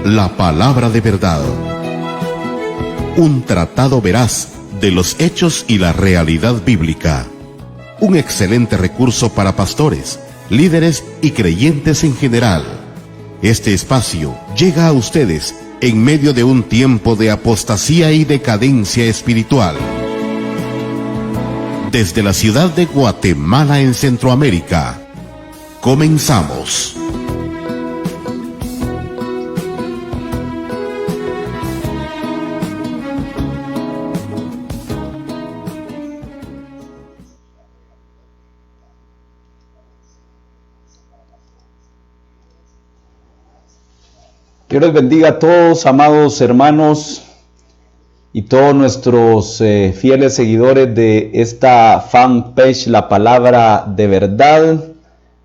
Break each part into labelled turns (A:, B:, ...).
A: La palabra de verdad. Un tratado veraz de los hechos y la realidad bíblica. Un excelente recurso para pastores, líderes y creyentes en general. Este espacio llega a ustedes en medio de un tiempo de apostasía y decadencia espiritual. Desde la ciudad de Guatemala en Centroamérica, comenzamos.
B: Dios les bendiga a todos, amados hermanos, y todos nuestros fieles seguidores de esta fanpage, La Palabra de Verdad.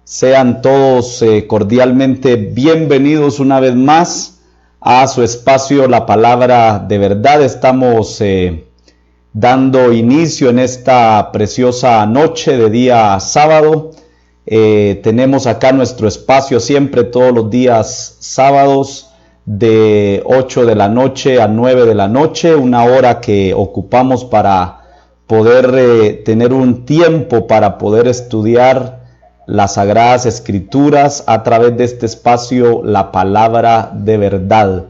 B: Sean todos cordialmente bienvenidos una vez más a su espacio La Palabra de Verdad. Estamos dando inicio en esta preciosa noche de día sábado. Tenemos acá nuestro espacio siempre todos los días sábados, de 8 de la noche a 9 de la noche, una hora que ocupamos para poder tener un tiempo para poder estudiar las Sagradas Escrituras a través de este espacio, La Palabra de Verdad.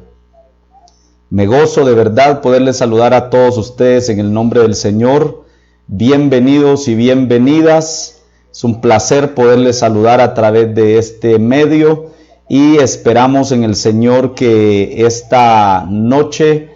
B: Me gozo de verdad poderles saludar a todos ustedes en el nombre del Señor. Bienvenidos y bienvenidas. Es un placer poderles saludar a través de este medio. Y esperamos en el Señor que esta noche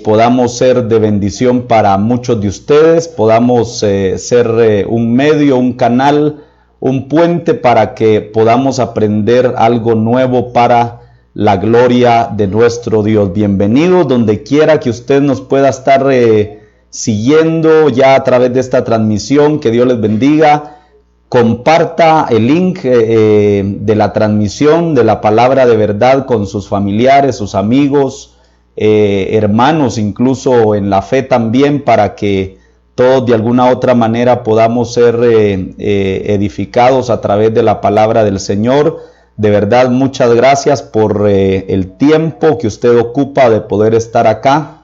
B: podamos ser de bendición para muchos de ustedes, podamos ser un medio, un canal, un puente para que podamos aprender algo nuevo para la gloria de nuestro Dios. Bienvenidos donde quiera que usted nos pueda estar siguiendo ya a través de esta transmisión. Que Dios les bendiga. Comparta el link de la transmisión de La Palabra de Verdad con sus familiares, sus amigos, hermanos, incluso en la fe también, para que todos de alguna otra manera podamos ser edificados a través de la palabra del Señor. De verdad, muchas gracias por el tiempo que usted ocupa de poder estar acá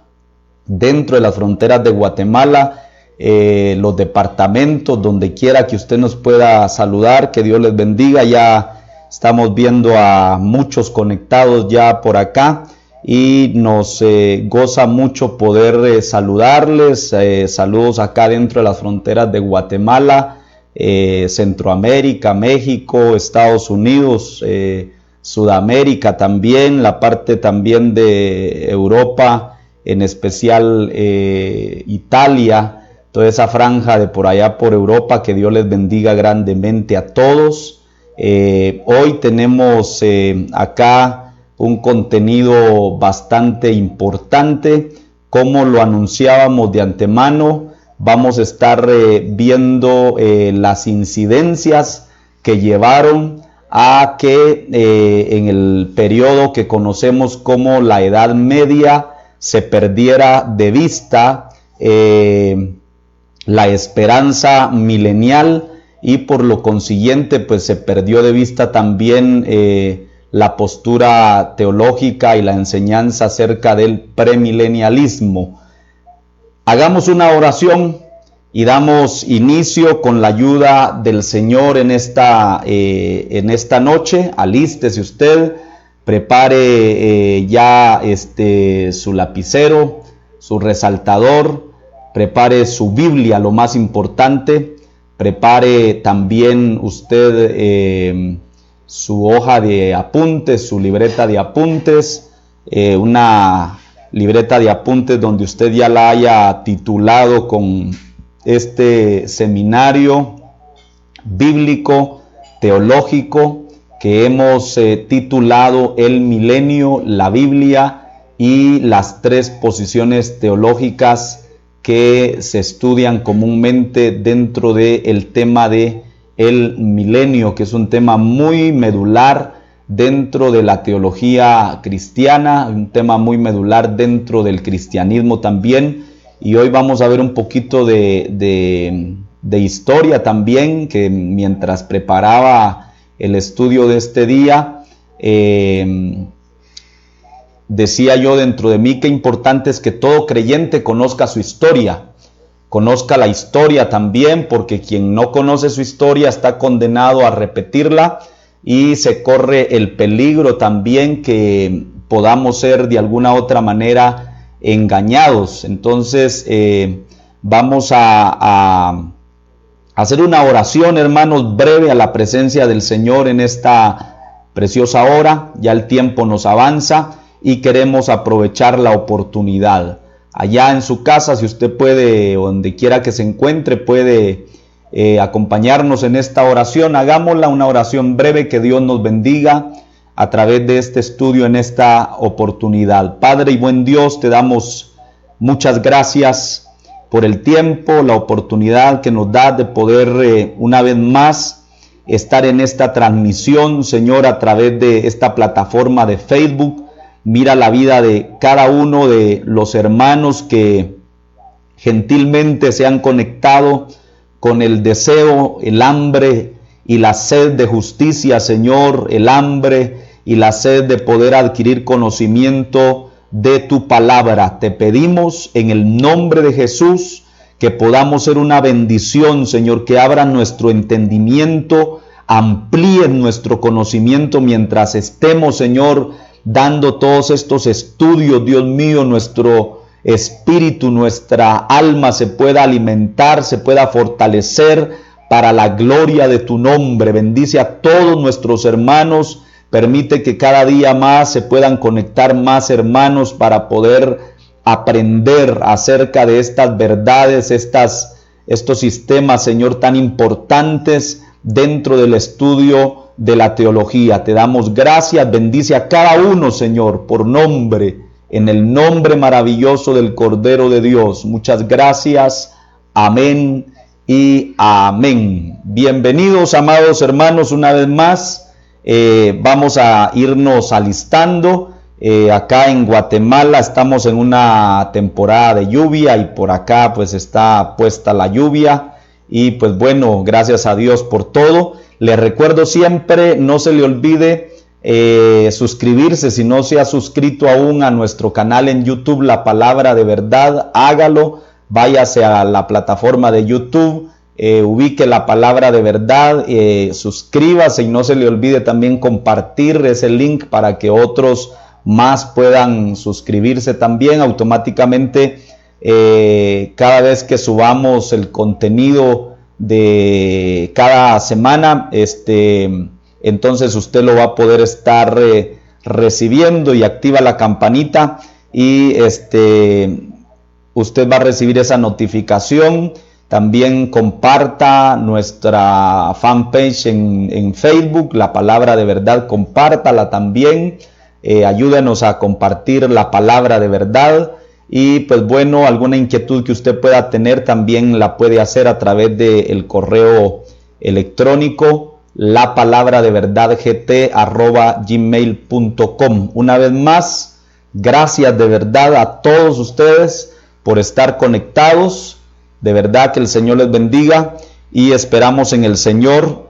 B: dentro de las fronteras de Guatemala. Los departamentos, donde quiera que usted nos pueda saludar, que Dios les bendiga. Ya estamos viendo a muchos conectados ya por acá y nos goza mucho poder saludarles. Saludos acá dentro de las fronteras de Guatemala, Centroamérica, México, Estados Unidos, Sudamérica también, la parte también de Europa, en especial Italia. Toda esa franja de por allá por Europa, que Dios les bendiga grandemente a todos. Hoy tenemos acá un contenido bastante importante. Como lo anunciábamos de antemano, vamos a estar viendo las incidencias que llevaron a que en el periodo que conocemos como la Edad Media se perdiera de vista la esperanza milenial, y por lo consiguiente pues se perdió de vista también la postura teológica y la enseñanza acerca del premilenialismo. Hagamos una oración y damos inicio con la ayuda del Señor en esta noche. Alístese usted, prepare ya su lapicero, su resaltador, prepare su Biblia, lo más importante. Prepare también usted su hoja de apuntes, su libreta de apuntes, una libreta de apuntes donde usted ya la haya titulado con este seminario bíblico, teológico, que hemos titulado El Milenio, la Biblia y las tres posiciones teológicas que se estudian comúnmente dentro del tema de el milenio, que es un tema muy medular dentro de la teología cristiana, un tema muy medular dentro del cristianismo también. Y hoy vamos a ver un poquito de historia también, que mientras preparaba el estudio de este día, decía yo dentro de mí, qué importante es que todo creyente conozca su historia, conozca la historia también, porque quien no conoce su historia está condenado a repetirla y se corre el peligro también que podamos ser de alguna otra manera engañados. Entonces vamos a hacer una oración, hermanos, breve a la presencia del Señor en esta preciosa hora. Ya el tiempo nos avanza y queremos aprovechar la oportunidad. Allá en su casa, si usted puede, donde quiera que se encuentre, puede acompañarnos en esta oración. Hagámosla, una oración breve. Que Dios nos bendiga a través de este estudio en esta oportunidad. Padre y buen Dios, te damos muchas gracias por el tiempo, la oportunidad que nos da de poder una vez más estar en esta transmisión, Señor, a través de esta plataforma de Facebook. Mira la vida de cada uno de los hermanos que gentilmente se han conectado con el deseo, el hambre y la sed de justicia, Señor, el hambre y la sed de poder adquirir conocimiento de tu palabra. Te pedimos en el nombre de Jesús que podamos ser una bendición, Señor, que abran nuestro entendimiento, amplíen nuestro conocimiento mientras estemos, Señor, dando todos estos estudios. Dios mío, nuestro espíritu, nuestra alma se pueda alimentar, se pueda fortalecer para la gloria de tu nombre. Bendice a todos nuestros hermanos. Permite que cada día más se puedan conectar más hermanos para poder aprender acerca de estas verdades, estos sistemas, Señor, tan importantes dentro del estudio de la teología. Te damos gracias. Bendice a cada uno, Señor, por nombre, en el nombre maravilloso del Cordero de Dios. Muchas gracias. Amén y amén. Bienvenidos, amados hermanos, una vez más. Vamos a irnos alistando. Acá en Guatemala estamos en una temporada de lluvia y por acá pues está puesta la lluvia y pues bueno, gracias a Dios por todo. Le recuerdo siempre, no se le olvide suscribirse. Si no se ha suscrito aún a nuestro canal en YouTube, La Palabra de Verdad, hágalo. Váyase a la plataforma de YouTube, ubique La Palabra de Verdad, suscríbase y no se le olvide también compartir ese link para que otros más puedan suscribirse también. Automáticamente cada vez que subamos el contenido de cada semana, entonces usted lo va a poder estar recibiendo, y activa la campanita y usted va a recibir esa notificación. También comparta nuestra fanpage en Facebook, La Palabra de Verdad, compártala también. Ayúdenos a compartir La Palabra de Verdad. Y pues bueno, alguna inquietud que usted pueda tener también la puede hacer a través del correo electrónico lapalabradeVerdadgt@gmail.com. Una vez más, gracias de verdad a todos ustedes por estar conectados. De verdad que el Señor les bendiga y esperamos en el Señor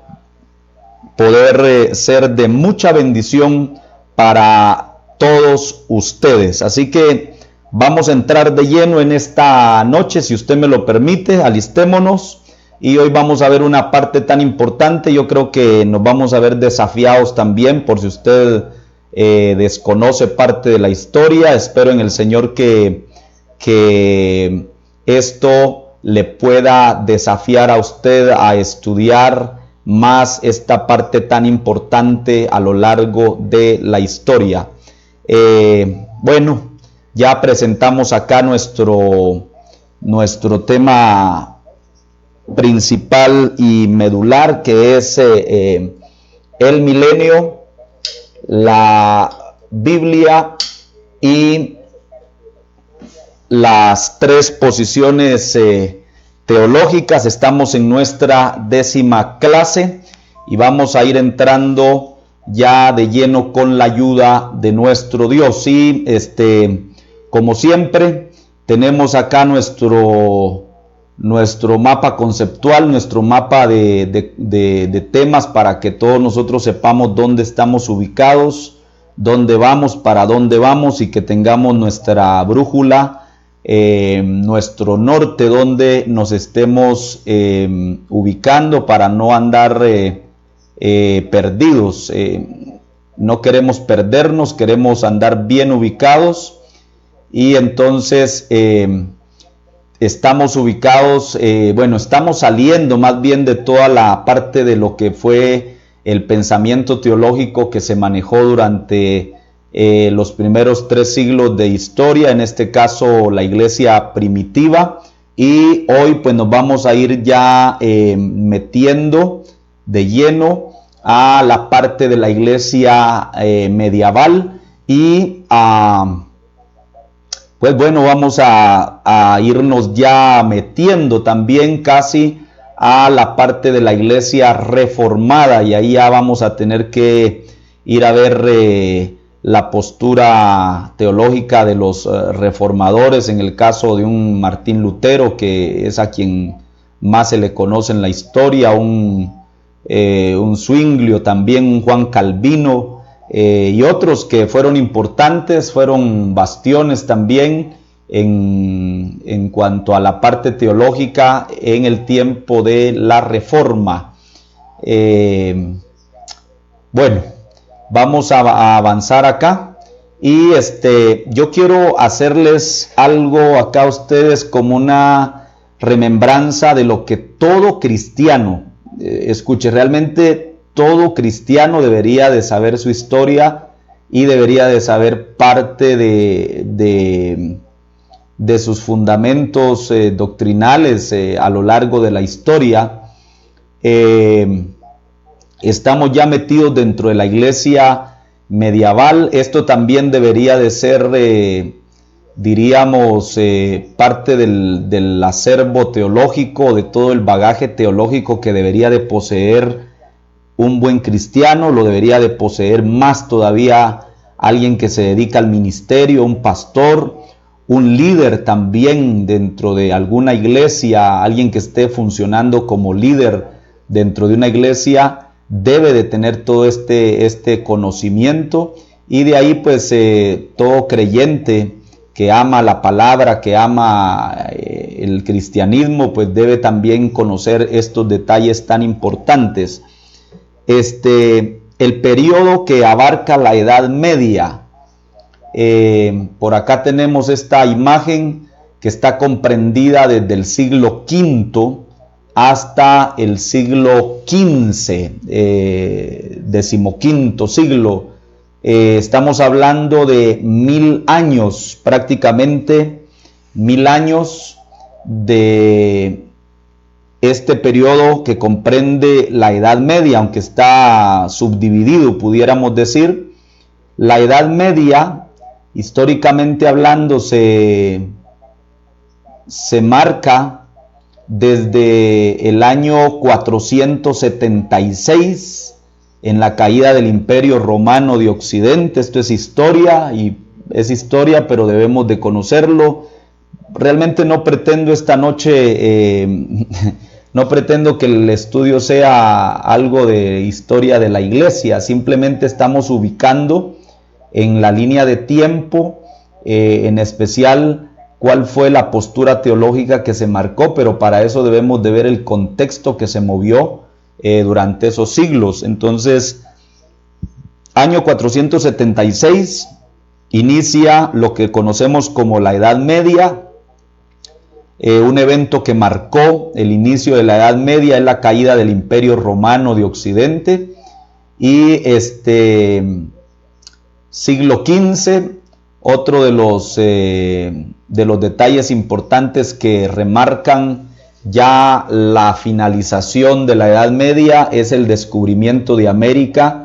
B: poder ser de mucha bendición para todos ustedes. Así que vamos a entrar de lleno en esta noche, si usted me lo permite. Alistémonos y hoy vamos a ver una parte tan importante. Yo creo que nos vamos a ver desafiados también, por si usted desconoce parte de la historia. Espero en el Señor que esto le pueda desafiar a usted a estudiar más esta parte tan importante a lo largo de la historia. Bueno, ya presentamos acá nuestro tema principal y medular, que es el milenio, la Biblia y las tres posiciones teológicas. Estamos en nuestra 10ª clase y vamos a ir entrando ya de lleno con la ayuda de nuestro Dios. Y como siempre, tenemos acá nuestro mapa conceptual, nuestro mapa de temas, para que todos nosotros sepamos dónde estamos ubicados dónde vamos, para dónde vamos, y que tengamos nuestra brújula, nuestro norte, donde nos estemos ubicando para no andar perdidos. No queremos perdernos, queremos andar bien ubicados, y entonces estamos ubicados, estamos saliendo más bien de toda la parte de lo que fue el pensamiento teológico que se manejó durante los primeros 3 siglos de historia, en este caso la iglesia primitiva, y hoy pues nos vamos a ir ya metiendo de lleno a la parte de la iglesia medieval, y vamos a irnos ya metiendo también casi a la parte de la iglesia reformada, y ahí ya vamos a tener que ir a ver la postura teológica de los reformadores, en el caso de un Martín Lutero, que es a quien más se le conoce en la historia, un Zwinglio, también un Juan Calvino, y otros que fueron importantes, fueron bastiones también en cuanto a la parte teológica en el tiempo de la Reforma. Vamos a avanzar acá, y yo quiero hacerles algo acá a ustedes como una remembranza de lo que todo cristiano, escuche, realmente todo cristiano debería de saber su historia y debería de saber parte de sus fundamentos doctrinales a lo largo de la historia. Estamos ya metidos dentro de la iglesia medieval. Esto también debería de ser, parte del acervo teológico, de todo el bagaje teológico que debería de poseer un buen cristiano. Lo debería de poseer más todavía alguien que se dedica al ministerio, un pastor, un líder también dentro de alguna iglesia, alguien que esté funcionando como líder dentro de una iglesia, debe de tener todo este conocimiento. Y de ahí pues todo creyente que ama la palabra, que ama el cristianismo, pues debe también conocer estos detalles tan importantes. El periodo que abarca la Edad Media, por acá tenemos esta imagen que está comprendida desde el siglo V hasta el siglo XV, decimoquinto siglo. Estamos hablando de 1000 años, prácticamente 1000 años de este periodo que comprende la Edad Media, aunque está subdividido, pudiéramos decir. La Edad Media, históricamente hablando, se marca desde el año 476, en la caída del Imperio Romano de Occidente. Esto es historia, pero debemos de conocerlo. Realmente no pretendo esta noche, no pretendo que el estudio sea algo de historia de la iglesia, simplemente estamos ubicando en la línea de tiempo, en especial cuál fue la postura teológica que se marcó, pero para eso debemos de ver el contexto que se movió durante esos siglos. Entonces, año 476, inicia lo que conocemos como la Edad Media. Un evento que marcó el inicio de la Edad Media es la caída del Imperio Romano de Occidente, y siglo XV, otro de los detalles importantes que remarcan ya la finalización de la Edad Media es el descubrimiento de América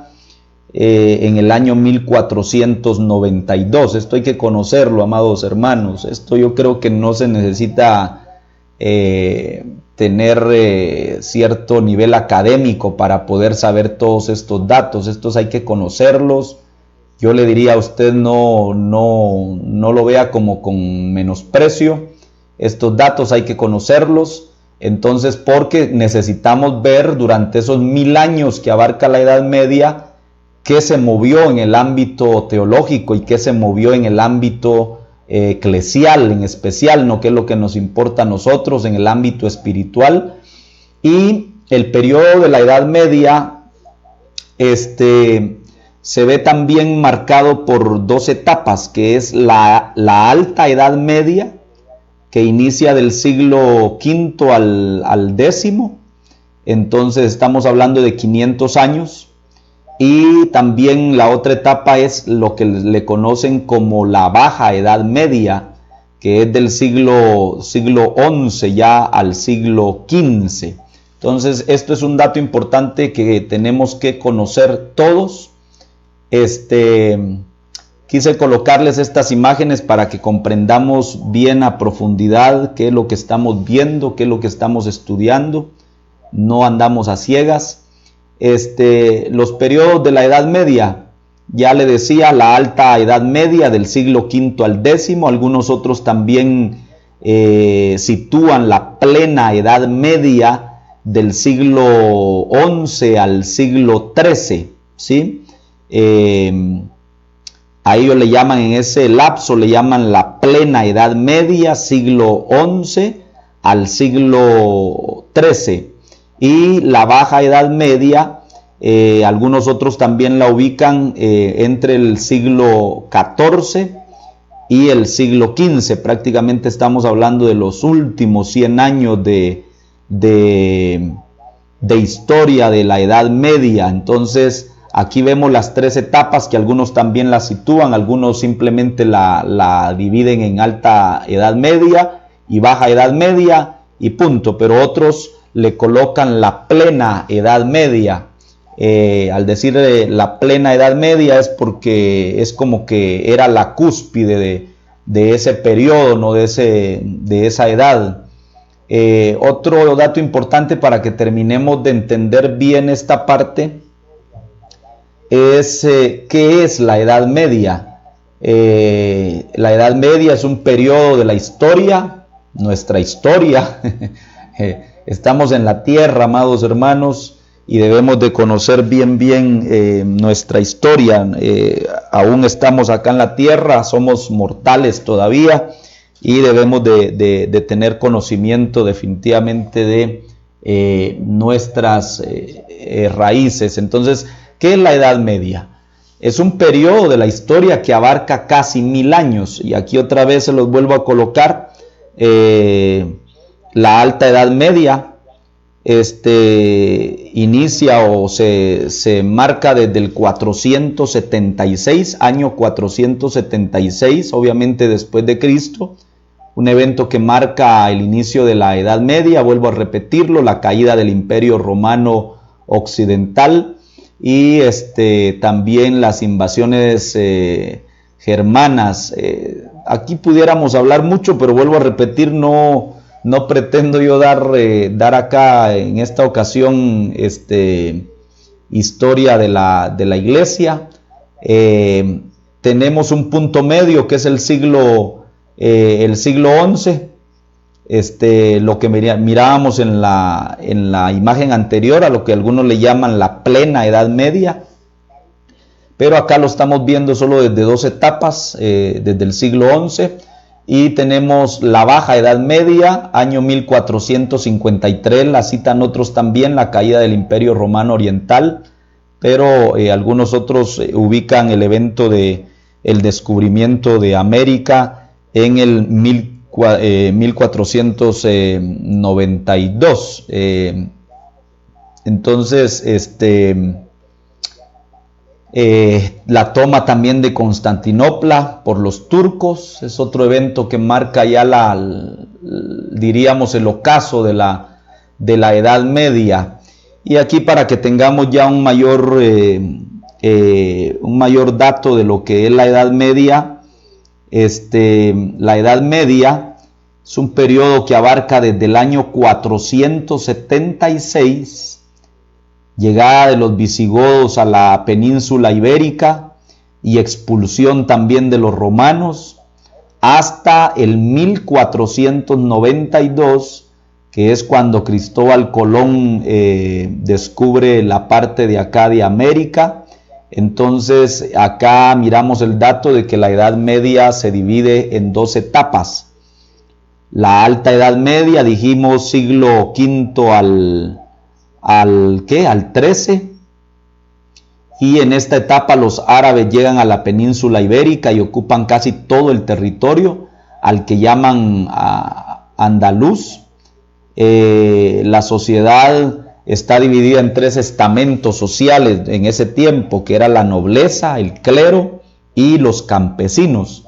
B: en el año 1492. Esto hay que conocerlo, amados hermanos. Esto yo creo que no se necesita tener cierto nivel académico para poder saber todos estos datos. Estos hay que conocerlos. Yo le diría a usted, no lo vea como con menosprecio. Estos datos hay que conocerlos. Entonces, porque necesitamos ver durante esos 1000 años que abarca la Edad Media, qué se movió en el ámbito teológico y qué se movió en el ámbito eclesial en especial, no qué es lo que nos importa a nosotros en el ámbito espiritual. Y el periodo de la Edad Media se ve también marcado por dos etapas, que es la Alta Edad Media, que inicia del siglo V al X, entonces estamos hablando de 500 años, y también la otra etapa es lo que le conocen como la Baja Edad Media, que es del siglo XI ya al siglo XV. Entonces esto es un dato importante que tenemos que conocer todos. Quise colocarles estas imágenes para que comprendamos bien a profundidad qué es lo que estamos viendo, qué es lo que estamos estudiando. No andamos a ciegas. Los periodos de la Edad Media, ya le decía, la Alta Edad Media del siglo V al X, algunos otros también sitúan la Plena Edad Media del siglo XI al siglo XIII, ¿sí? A ellos le llaman, en ese lapso le llaman la Plena Edad Media, siglo XI al siglo XIII. Y la Baja Edad Media, algunos otros también la ubican entre el siglo XIV y el siglo XV. Prácticamente estamos hablando de los últimos 100 años de historia de la Edad Media. Entonces aquí vemos las tres etapas, que algunos también la sitúan, algunos simplemente la dividen en Alta Edad Media y Baja Edad Media y punto, pero otros le colocan la Plena Edad Media. Al decir la Plena Edad Media es porque es como que era la cúspide de ese periodo, ¿no? de esa edad. Otro dato importante para que terminemos de entender bien esta parte es ¿qué es la Edad Media? La Edad Media es un periodo de la historia, nuestra historia. Estamos en la tierra, amados hermanos, y debemos de conocer bien nuestra historia. Aún estamos acá en la tierra, somos mortales todavía, y debemos de tener conocimiento definitivamente de nuestras raíces. Entonces, ¿qué es la Edad Media? Es un periodo de la historia que abarca casi 1000 años, y aquí otra vez se los vuelvo a colocar. La Alta Edad Media inicia o se marca desde el 476, año 476, obviamente después de Cristo, un evento que marca el inicio de la Edad Media. Vuelvo a repetirlo, la caída del Imperio Romano Occidental y también las invasiones germanas. Aquí pudiéramos hablar mucho, pero vuelvo a repetir, no pretendo yo dar acá en esta ocasión historia de la iglesia. Tenemos un punto medio que es el siglo XI, lo que mirábamos en la imagen anterior, a lo que algunos le llaman la Plena Edad Media, pero acá lo estamos viendo solo desde dos etapas, desde el siglo XI. Y tenemos la Baja Edad Media, año 1453, la citan otros también, la caída del Imperio Romano Oriental, pero algunos otros ubican el evento del descubrimiento de América en el 1492. Entonces, la toma también de Constantinopla por los turcos es otro evento que marca ya diríamos el ocaso de la Edad Media. Y aquí, para que tengamos ya un mayor dato de lo que es la Edad Media, la Edad Media es un periodo que abarca desde el año 476, llegada de los visigodos a la península ibérica y expulsión también de los romanos, hasta el 1492, que es cuando Cristóbal Colón descubre la parte de acá de América, Entonces acá miramos el dato de que la Edad Media se divide en 2 etapas. La Alta Edad Media, dijimos siglo V al XIII, y en esta etapa los árabes llegan a la península ibérica y ocupan casi todo el territorio al que llaman andaluz. La sociedad está dividida en 3 estamentos sociales en ese tiempo, que era la nobleza, el clero y los campesinos.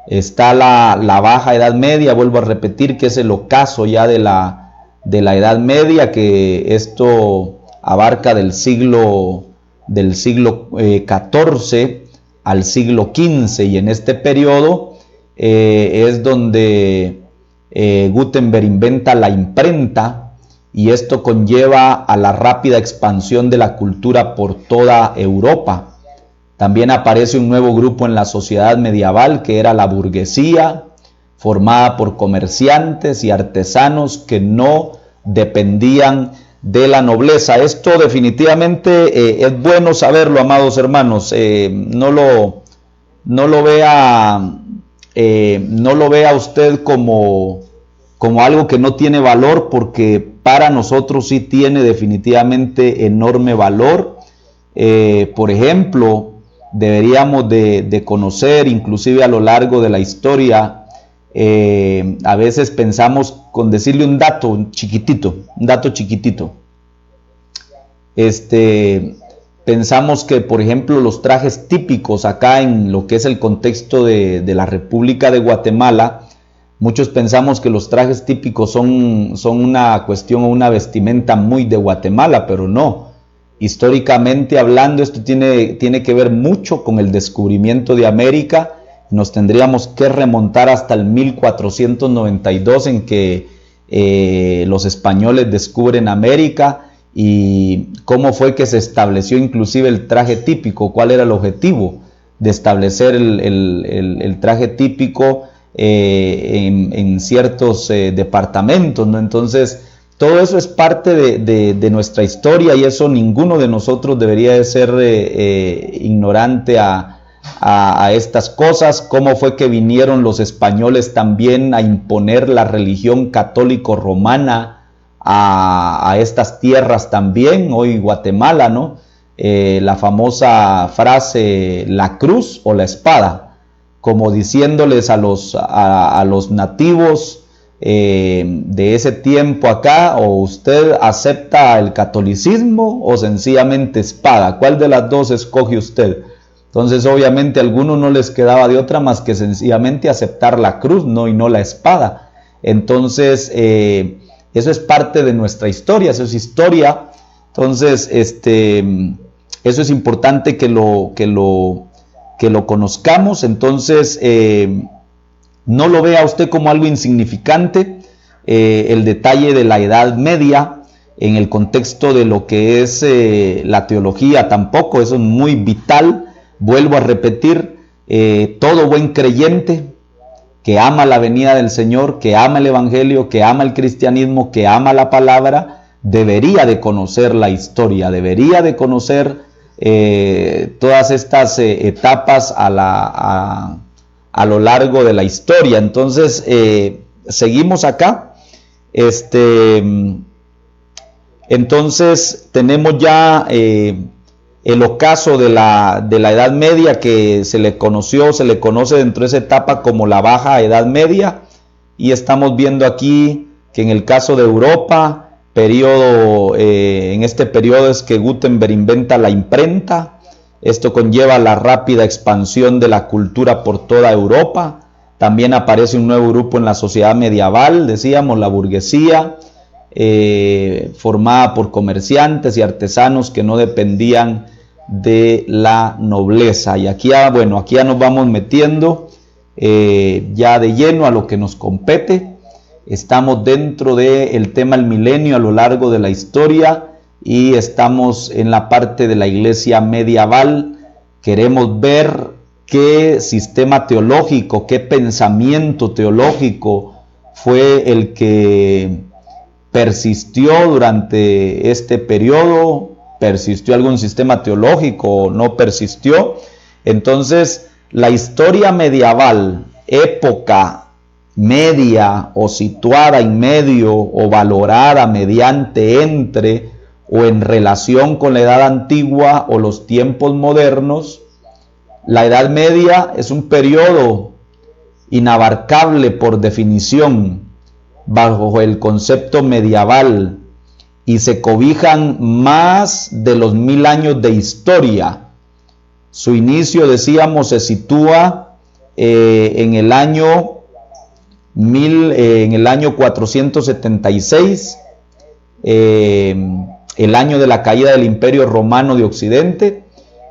B: Está la Baja Edad Media, vuelvo a repetir, que es el ocaso ya de la Edad Media, que esto abarca del siglo XIV al siglo XV, y en este periodo es donde Gutenberg inventa la imprenta, y esto conlleva a la rápida expansión de la cultura por toda Europa. También aparece un nuevo grupo en la sociedad medieval, que era la burguesía, formada por comerciantes y artesanos que no dependían de la nobleza. Esto definitivamente es bueno saberlo, amados hermanos. No lo vea usted como algo que no tiene valor, porque para nosotros sí tiene definitivamente enorme valor. Por ejemplo, deberíamos de conocer, inclusive a lo largo de la historia, a veces pensamos con decirle un dato chiquitito, pensamos que, por ejemplo, los trajes típicos acá en lo que es el contexto de la República de Guatemala, muchos pensamos que los trajes típicos son una cuestión o una vestimenta muy de Guatemala, pero no. Históricamente hablando, esto tiene que ver mucho con el descubrimiento de América. Nos tendríamos que remontar hasta el 1492, en que los españoles descubren América, y cómo fue que se estableció inclusive el traje típico, cuál era el objetivo de establecer el traje típico en ciertos departamentos, ¿no? Entonces, todo eso es parte de nuestra historia, y eso ninguno de nosotros debería de ser ignorante a estas cosas. Cómo fue que vinieron los españoles también a imponer la religión católico-romana a estas tierras también, hoy Guatemala, ¿no? La famosa frase, la cruz o la espada, como diciéndoles a los nativos de ese tiempo acá: o usted acepta el catolicismo o sencillamente espada, ¿cuál de las dos escoge usted? Entonces obviamente a algunos no les quedaba de otra más que sencillamente aceptar la cruz, ¿no? Y no la espada. Entonces eso es parte de nuestra historia, eso es historia. Entonces eso es importante que lo conozcamos. Entonces no lo vea usted como algo insignificante, el detalle de la Edad Media en el contexto de lo que es la teología tampoco. Eso es muy vital. Vuelvo a repetir, todo buen creyente que ama la venida del Señor, que ama el Evangelio, que ama el cristianismo, que ama la palabra, debería de conocer la historia, debería de conocer todas estas etapas a lo largo de la historia. Entonces seguimos acá. Entonces tenemos ya el ocaso de la Edad Media, que se le conoce dentro de esa etapa como la Baja Edad Media, y estamos viendo aquí que en el caso de Europa, en este periodo es que Gutenberg inventa la imprenta. Esto conlleva la rápida expansión de la cultura por toda Europa. También aparece un nuevo grupo en la sociedad medieval, decíamos, la burguesía, formada por comerciantes y artesanos que no dependían de la nobleza. Y aquí ya nos vamos metiendo ya de lleno a lo que nos compete. Estamos dentro del tema del milenio a lo largo de la historia, y estamos en la parte de la iglesia medieval. Queremos ver qué sistema teológico, qué pensamiento teológico fue el que persistió durante este periodo persistió algún sistema teológico o no persistió. Entonces, la historia medieval, época media o situada en medio o valorada mediante, entre o en relación con la edad antigua o los tiempos modernos, la Edad Media es un periodo inabarcable por definición bajo el concepto medieval y se cobijan más de los 1000 años de historia. Su inicio, decíamos, se sitúa en el año 476, el año de la caída del Imperio Romano de Occidente,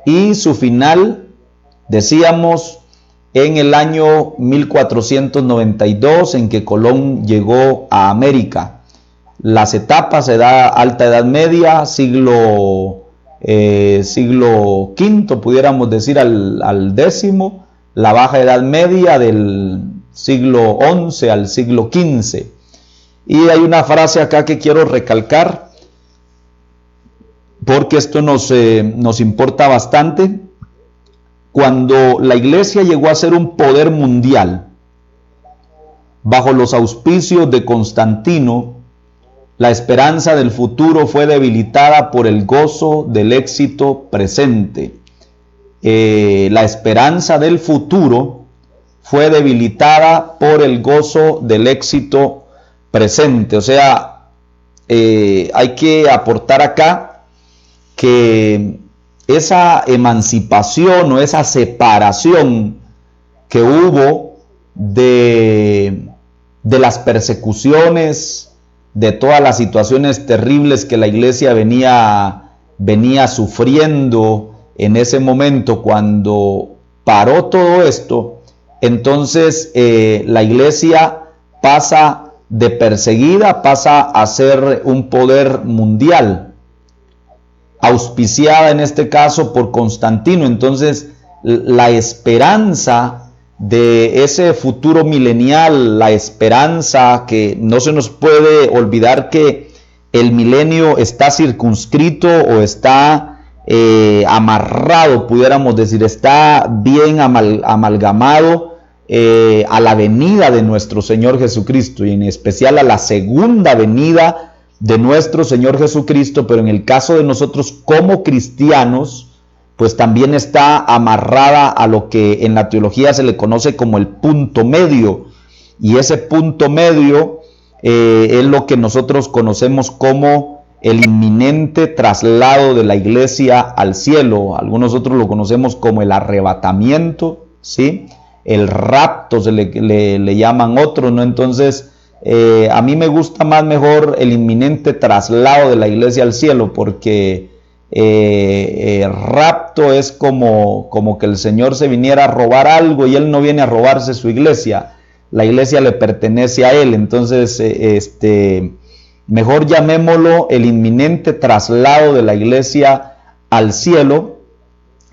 B: y su final, decíamos, en el año 1492, en que Colón llegó a América. Las etapas se da Alta Edad Media, siglo V, pudiéramos decir al décimo, la Baja Edad Media del siglo XI al siglo XV. Y hay una frase acá que quiero recalcar, porque esto nos importa bastante. Cuando la Iglesia llegó a ser un poder mundial, bajo los auspicios de Constantino, la esperanza del futuro fue debilitada por el gozo del éxito presente. La esperanza del futuro fue debilitada por el gozo del éxito presente. O sea, hay que aportar acá que esa emancipación o esa separación que hubo de las persecuciones, de todas las situaciones terribles que la Iglesia venía sufriendo en ese momento, cuando paró todo esto, entonces la Iglesia pasa de perseguida, pasa a ser un poder mundial, auspiciada en este caso por Constantino. Entonces la esperanza de ese futuro milenial, la esperanza que no se nos puede olvidar que el milenio está circunscrito o está amarrado, pudiéramos decir, está bien amalgamado a la venida de nuestro Señor Jesucristo, y en especial a la segunda venida de nuestro Señor Jesucristo. Pero en el caso de nosotros como cristianos, pues también está amarrada a lo que en la teología se le conoce como el punto medio, y ese punto medio es lo que nosotros conocemos como el inminente traslado de la Iglesia al cielo. Algunos otros lo conocemos como el arrebatamiento, ¿sí? El rapto se le llaman otros, ¿no? Entonces, a mí me gusta mejor el inminente traslado de la Iglesia al cielo, porque rapto es como que el Señor se viniera a robar algo, y Él no viene a robarse su iglesia, la iglesia le pertenece a Él. Entonces, mejor llamémoslo el inminente traslado de la Iglesia al cielo.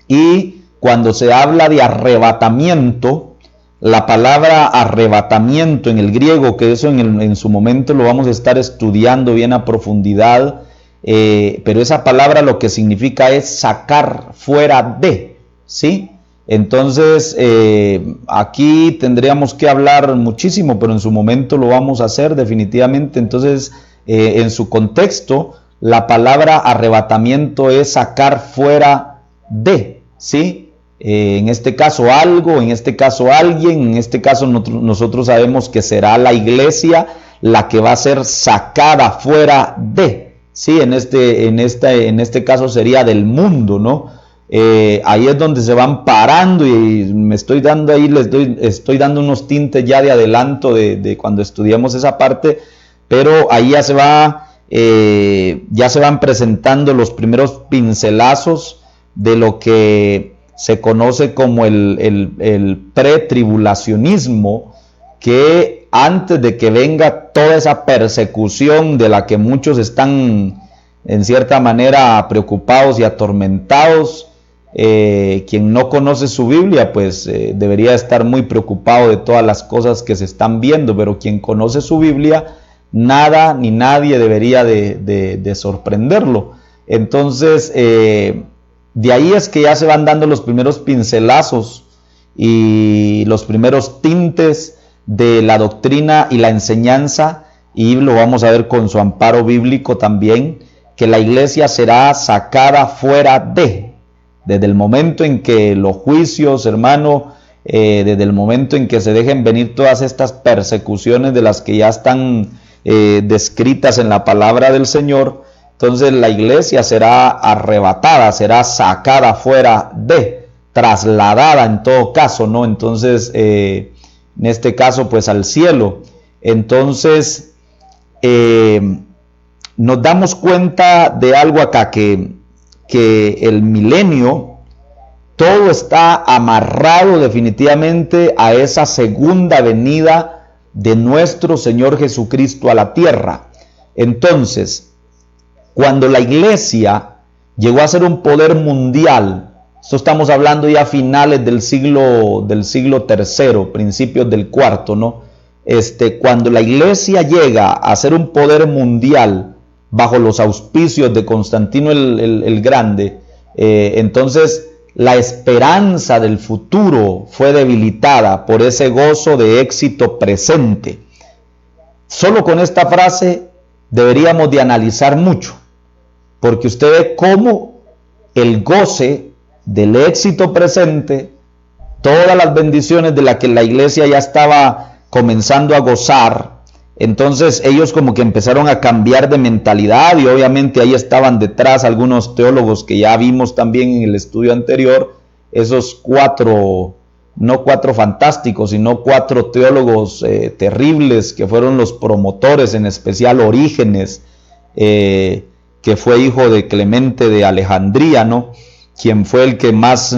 B: Y cuando se habla de arrebatamiento, la palabra arrebatamiento en el griego, que eso en su momento lo vamos a estar estudiando bien a profundidad, pero esa palabra lo que significa es sacar fuera de, ¿sí? Entonces, aquí tendríamos que hablar muchísimo, pero en su momento lo vamos a hacer definitivamente. Entonces, en su contexto, la palabra arrebatamiento es sacar fuera de, ¿sí? En este caso algo, en este caso alguien, en este caso nosotros sabemos que será la iglesia la que va a ser sacada fuera de, ¿sí? En este caso sería del mundo, ¿no? Ahí es donde se van parando, y me estoy dando ahí, estoy dando unos tintes ya de adelanto de cuando estudiamos esa parte, pero ahí ya se van presentando los primeros pincelazos de lo que se conoce como el pretribulacionismo, que antes de que venga toda esa persecución de la que muchos están en cierta manera preocupados y atormentados, quien no conoce su Biblia pues debería estar muy preocupado de todas las cosas que se están viendo, pero quien conoce su Biblia, nada ni nadie debería de sorprenderlo. Entonces, de ahí es que ya se van dando los primeros pincelazos y los primeros tintes de la doctrina y la enseñanza, y lo vamos a ver con su amparo bíblico también, que la iglesia será sacada fuera desde el momento en que los juicios, hermano, desde el momento en que se dejen venir todas estas persecuciones de las que ya están descritas en la palabra del Señor, entonces la iglesia será arrebatada, será sacada fuera trasladada en todo caso, ¿no? Entonces, en este caso, pues al cielo. Entonces, nos damos cuenta de algo acá, que el milenio, todo está amarrado definitivamente a esa segunda venida de nuestro Señor Jesucristo a la tierra. Entonces, cuando la iglesia llegó a ser un poder mundial, esto estamos hablando ya a finales del siglo III, principios del IV, ¿no? Cuando la iglesia llega a ser un poder mundial bajo los auspicios de Constantino el Grande, entonces la esperanza del futuro fue debilitada por ese gozo de éxito presente. Solo con esta frase deberíamos de analizar mucho, porque usted ve cómo el goce del éxito presente, todas las bendiciones de las que la iglesia ya estaba comenzando a gozar, entonces ellos como que empezaron a cambiar de mentalidad, y obviamente ahí estaban detrás algunos teólogos que ya vimos también en el estudio anterior, esos no cuatro fantásticos, sino 4 teólogos terribles que fueron los promotores, en especial Orígenes, que fue hijo de Clemente de Alejandría, ¿no? Quien fue el que más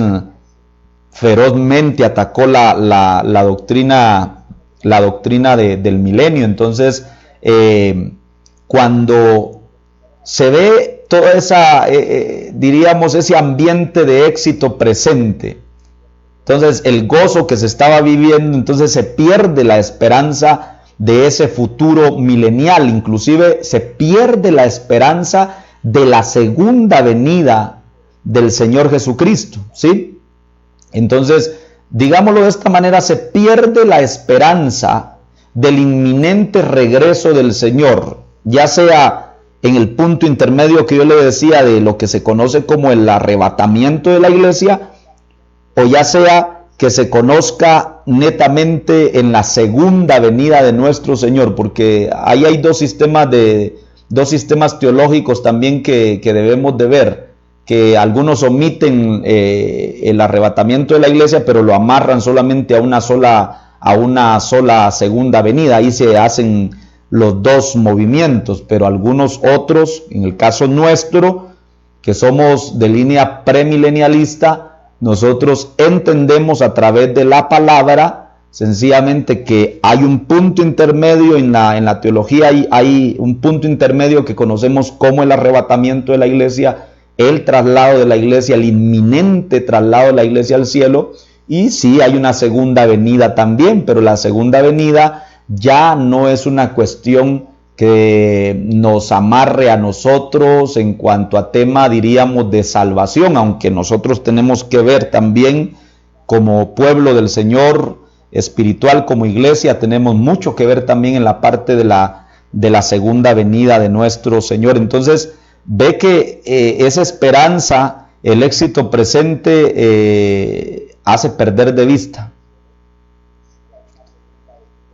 B: ferozmente atacó la doctrina del milenio. Entonces, cuando se ve toda esa, diríamos, ese ambiente de éxito presente, entonces el gozo que se estaba viviendo, entonces se pierde la esperanza de ese futuro milenial, inclusive se pierde la esperanza de la segunda venida del Señor Jesucristo, ¿sí? Entonces, digámoslo de esta manera, se pierde la esperanza del inminente regreso del Señor, ya sea en el punto intermedio que yo le decía de lo que se conoce como el arrebatamiento de la iglesia, o ya sea que se conozca netamente en la segunda venida de nuestro Señor, porque ahí hay dos sistemas teológicos también que debemos de ver, que algunos omiten el arrebatamiento de la iglesia, pero lo amarran solamente a una sola segunda venida. Ahí se hacen los dos movimientos, pero algunos otros, en el caso nuestro, que somos de línea premilenialista, nosotros entendemos a través de la palabra sencillamente que hay un punto intermedio en la teología, hay un punto intermedio que conocemos como el arrebatamiento de la iglesia, el traslado de la iglesia, el inminente traslado de la iglesia al cielo, y sí hay una segunda venida también, pero la segunda venida ya no es una cuestión que nos amarre a nosotros en cuanto a tema, diríamos, de salvación, aunque nosotros tenemos que ver también como pueblo del Señor espiritual, como iglesia, tenemos mucho que ver también en la parte de la segunda venida de nuestro Señor. Entonces, ve que esa esperanza, el éxito presente, hace perder de vista.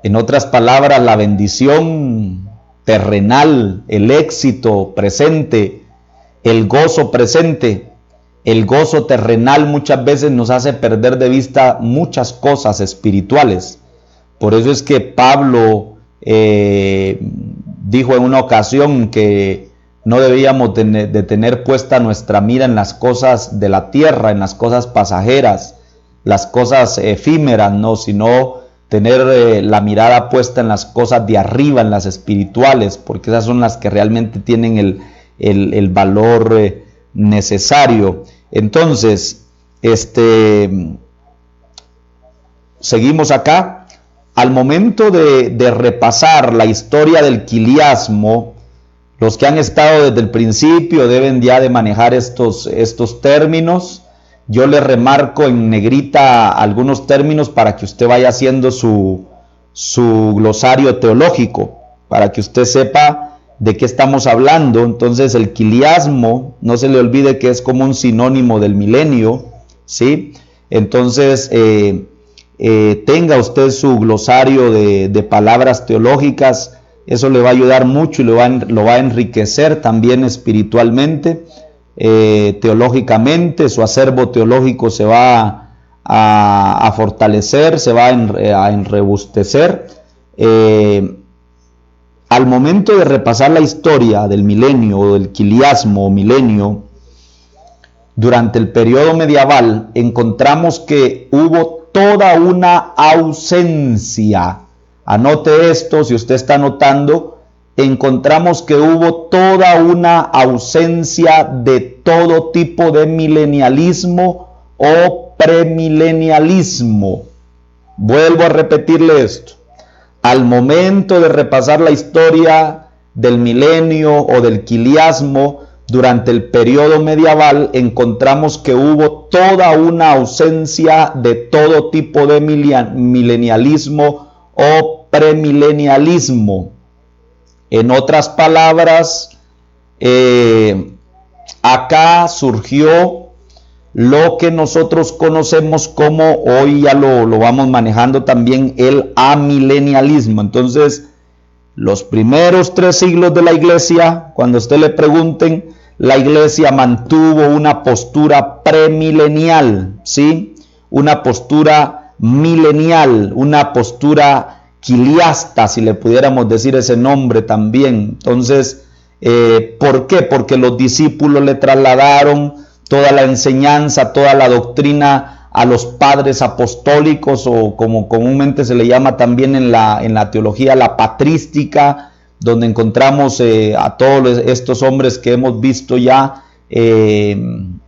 B: En otras palabras, la bendición terrenal, el éxito presente, el gozo presente, el gozo terrenal muchas veces nos hace perder de vista muchas cosas espirituales. Por eso es que Pablo dijo en una ocasión que no debíamos de tener puesta nuestra mira en las cosas de la tierra, en las cosas pasajeras, las cosas efímeras, no, sino tener la mirada puesta en las cosas de arriba, en las espirituales, porque esas son las que realmente tienen el valor necesario. Entonces, seguimos acá. Al momento de repasar la historia del quiliasmo, Los que han estado desde el principio deben ya de manejar estos términos. Yo le remarco en negrita algunos términos para que usted vaya haciendo su glosario teológico, para que usted sepa de qué estamos hablando. Entonces, el quiliasmo, no se le olvide que es como un sinónimo del milenio, ¿sí? Entonces, tenga usted su glosario de palabras teológicas. Eso le va a ayudar mucho y lo va a enriquecer también espiritualmente, teológicamente. Su acervo teológico se va a fortalecer, se va a enrebustecer. Al momento de repasar la historia del milenio o del quiliasmo o milenio, durante el periodo medieval encontramos que hubo toda una ausencia. Anote esto, si usted está anotando, encontramos que hubo toda una ausencia de todo tipo de milenialismo o premilenialismo. Vuelvo a repetirle esto. Al momento de repasar la historia del milenio o del quiliasmo durante el periodo medieval, encontramos que hubo toda una ausencia de todo tipo de milenialismo o premilenialismo. En otras palabras, acá surgió lo que nosotros conocemos como, hoy ya lo vamos manejando también, el amilenialismo. Entonces, los primeros 3 siglos de la iglesia, cuando usted le pregunten, la iglesia mantuvo una postura premilenial, ¿sí? Una postura milenial, una postura quiliasta, si le pudiéramos decir ese nombre también. Entonces, ¿por qué? Porque los discípulos le trasladaron toda la enseñanza, toda la doctrina a los padres apostólicos, o como comúnmente se le llama también en la teología, la patrística, donde encontramos a todos estos hombres que hemos visto ya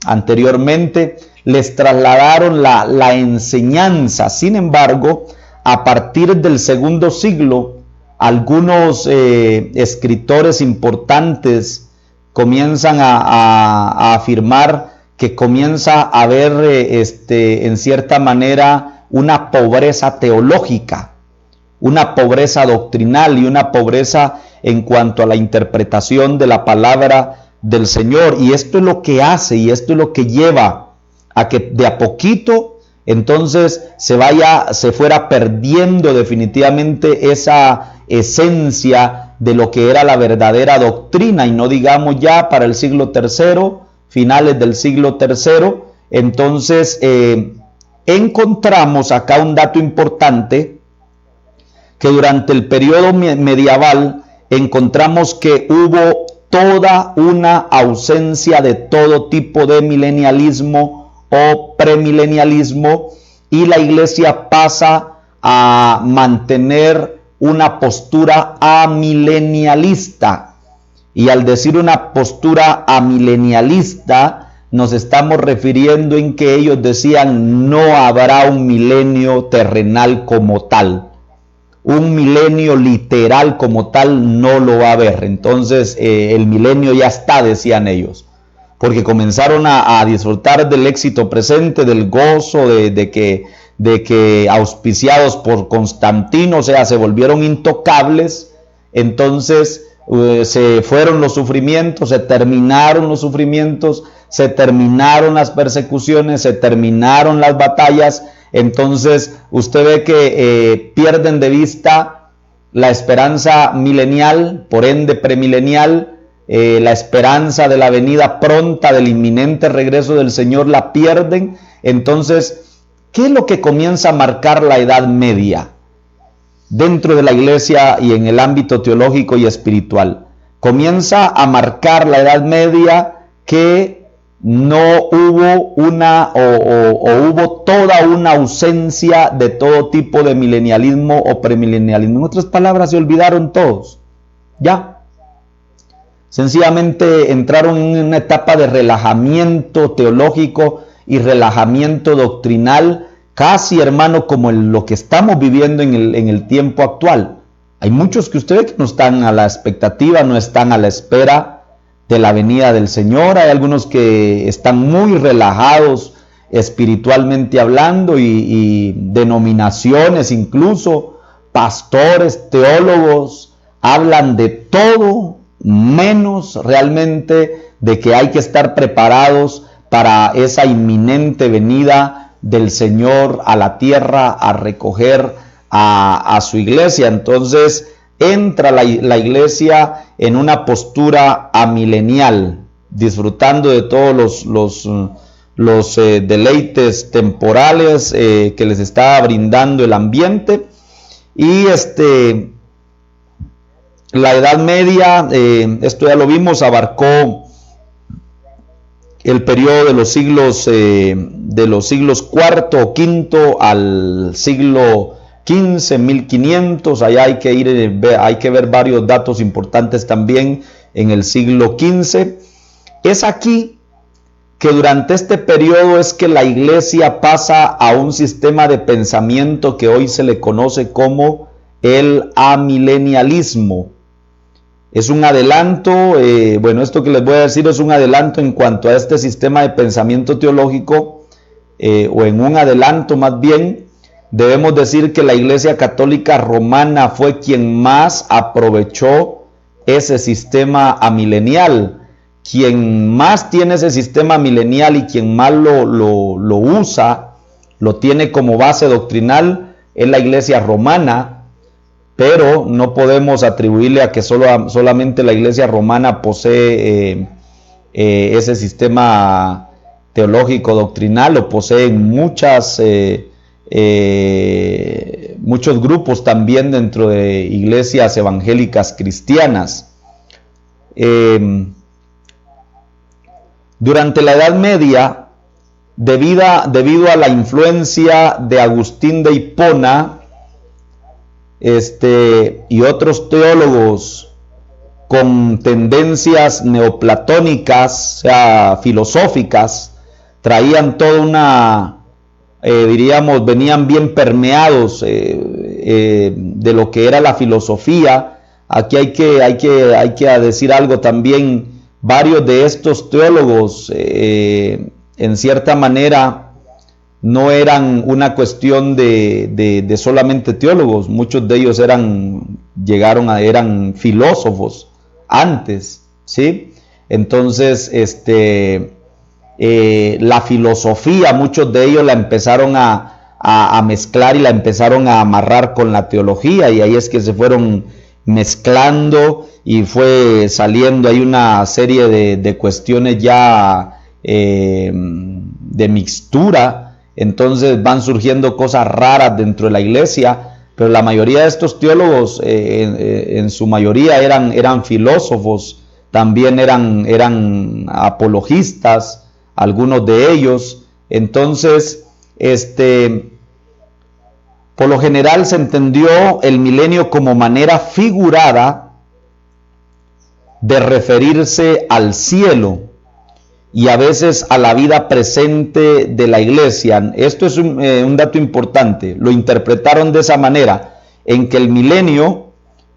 B: anteriormente. Les trasladaron la enseñanza. Sin embargo, a partir del segundo siglo, algunos escritores importantes comienzan a afirmar que comienza a haber en cierta manera una pobreza teológica, una pobreza doctrinal y una pobreza en cuanto a la interpretación de la palabra del Señor. Y esto es lo que hace, y esto es lo que lleva a que de a poquito entonces se fuera perdiendo definitivamente esa esencia de lo que era la verdadera doctrina. Y no digamos ya para el siglo III, finales del siglo III, entonces encontramos acá un dato importante, que durante el periodo medieval encontramos que hubo toda una ausencia de todo tipo de milenialismo o premilenialismo, y la iglesia pasa a mantener una postura amilenialista. Y al decir una postura amilenialista, nos estamos refiriendo en que ellos decían: no habrá un milenio terrenal como tal, un milenio literal como tal no lo va a haber. Entonces el milenio ya está, decían ellos, porque comenzaron a disfrutar del éxito presente, del gozo de que auspiciados por Constantino, o sea, se volvieron intocables. Entonces se fueron los sufrimientos, se terminaron los sufrimientos, se terminaron las persecuciones, se terminaron las batallas. Entonces usted ve que pierden de vista la esperanza milenial, por ende premilenial, la esperanza de la venida pronta, del inminente regreso del Señor, la pierden. Entonces, ¿qué es lo que comienza a marcar la Edad Media dentro de la iglesia y en el ámbito teológico y espiritual? Comienza a marcar la Edad Media que no hubo hubo toda una ausencia de todo tipo de milenialismo o premilenialismo. En otras palabras, se olvidaron todos. Ya. Sencillamente entraron en una etapa de relajamiento teológico y relajamiento doctrinal, casi, hermano, como lo que estamos viviendo en el tiempo actual. Hay muchos que ustedes no están a la expectativa, no están a la espera de la venida del Señor. Hay algunos que están muy relajados espiritualmente hablando y denominaciones, incluso pastores, teólogos, hablan de todo menos realmente de que hay que estar preparados para esa inminente venida del Señor a la tierra a recoger a su iglesia. Entonces entra la iglesia en una postura amilenial, disfrutando de todos los deleites temporales que les está brindando el ambiente. Y la Edad Media, esto ya lo vimos, abarcó el periodo de los siglos IV o V al siglo XV, 1500. Allá hay que ver varios datos importantes también en el siglo XV. Es aquí que durante este periodo es que la iglesia pasa a un sistema de pensamiento que hoy se le conoce como el amilenialismo. Es un adelanto, bueno, esto que les voy a decir es un adelanto en cuanto a este sistema de pensamiento teológico, o en un adelanto más bien. Debemos decir que la Iglesia Católica Romana fue quien más aprovechó ese sistema amilenial. Quien más tiene ese sistema milenial y quien más lo usa, lo tiene como base doctrinal, es la Iglesia Romana, pero no podemos atribuirle a que solamente la Iglesia Romana posee ese sistema teológico doctrinal. Lo poseen muchos grupos también dentro de iglesias evangélicas cristianas. Durante la Edad Media, debido a la influencia de Agustín de Hipona y otros teólogos con tendencias neoplatónicas, o sea, filosóficas, traían toda una, venían bien permeados de lo que era la filosofía. Aquí hay que decir algo también. Varios de estos teólogos, en cierta manera, no eran una cuestión de solamente teólogos. Muchos de ellos eran filósofos antes, ¿sí? Entonces, la filosofía, muchos de ellos la empezaron a mezclar y la empezaron a amarrar con la teología, y ahí es que se fueron mezclando y fue saliendo ahí una serie de cuestiones ya de mixtura. Entonces van surgiendo cosas raras dentro de la iglesia, pero la mayoría de estos teólogos en su mayoría eran filósofos, también eran apologistas, algunos de ellos. Entonces por lo general se entendió el milenio como manera figurada de referirse al cielo y a veces a la vida presente de la iglesia. Esto es un dato importante. Lo interpretaron de esa manera, en que el milenio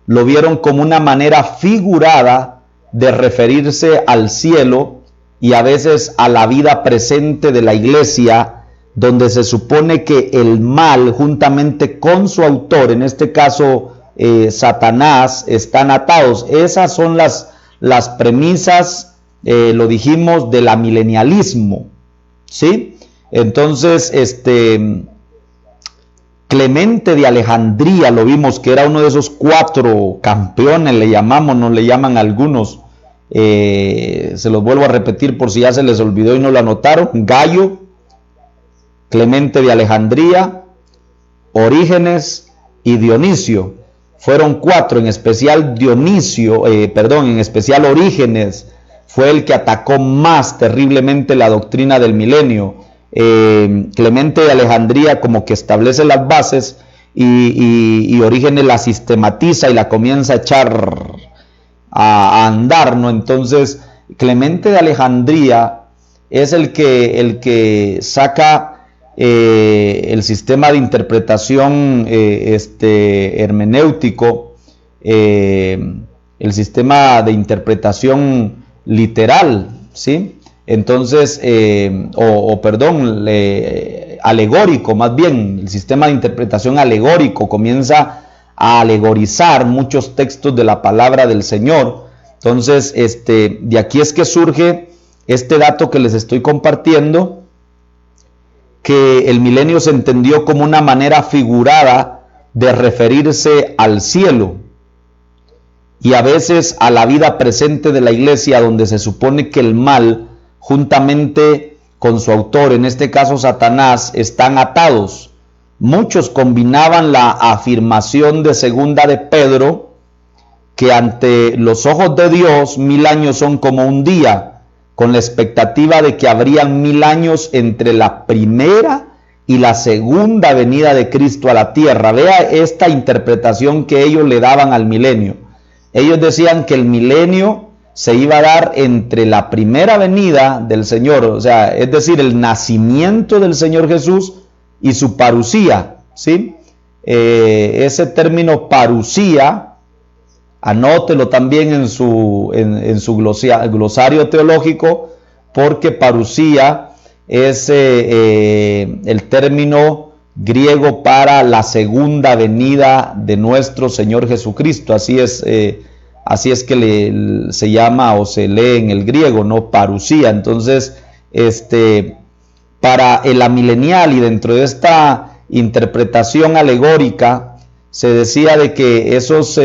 B: lo vieron como una manera figurada de referirse al cielo y a veces a la vida presente de la iglesia, donde se supone que el mal, juntamente con su autor, en este caso Satanás, están atados. Esas son las premisas, lo dijimos, del amilenialismo, ¿sí? Entonces, Clemente de Alejandría, lo vimos que era uno de esos 4 campeones, nos le llaman algunos. Se los vuelvo a repetir por si ya se les olvidó y no lo anotaron. Gallo, Clemente de Alejandría, Orígenes y Dionisio. Fueron 4, en especial en especial Orígenes fue el que atacó más terriblemente la doctrina del milenio. Clemente de Alejandría como que establece las bases y Orígenes la sistematiza y la comienza a echar a andar, ¿no? Entonces Clemente de Alejandría es el que saca el sistema de interpretación hermenéutico el sistema de interpretación literal, ¿sí? Entonces, alegórico, más bien, el sistema de interpretación alegórico comienza a alegorizar muchos textos de la palabra del Señor. Entonces, de aquí es que surge este dato que les estoy compartiendo, que el milenio se entendió como una manera figurada de referirse al cielo y a veces a la vida presente de la iglesia, donde se supone que el mal, juntamente con su autor, en este caso Satanás, están atados. Muchos combinaban la afirmación de segunda de Pedro, que ante los ojos de Dios 1000 años son como un día, con la expectativa de que habrían 1000 años entre la primera y la segunda venida de Cristo a la tierra. Vea esta interpretación que ellos le daban al milenio. Ellos decían que el milenio se iba a dar entre la primera venida del Señor, o sea, es decir, el nacimiento del Señor Jesús y su parusía, ¿sí? Ese término parusía, anótelo también en su glosario teológico, porque parusía es el término griego para la segunda venida de nuestro Señor Jesucristo. Así es que se llama o se lee en el griego, ¿no? Parusía. Entonces, para el amilenial y dentro de esta interpretación alegórica, se decía de que esos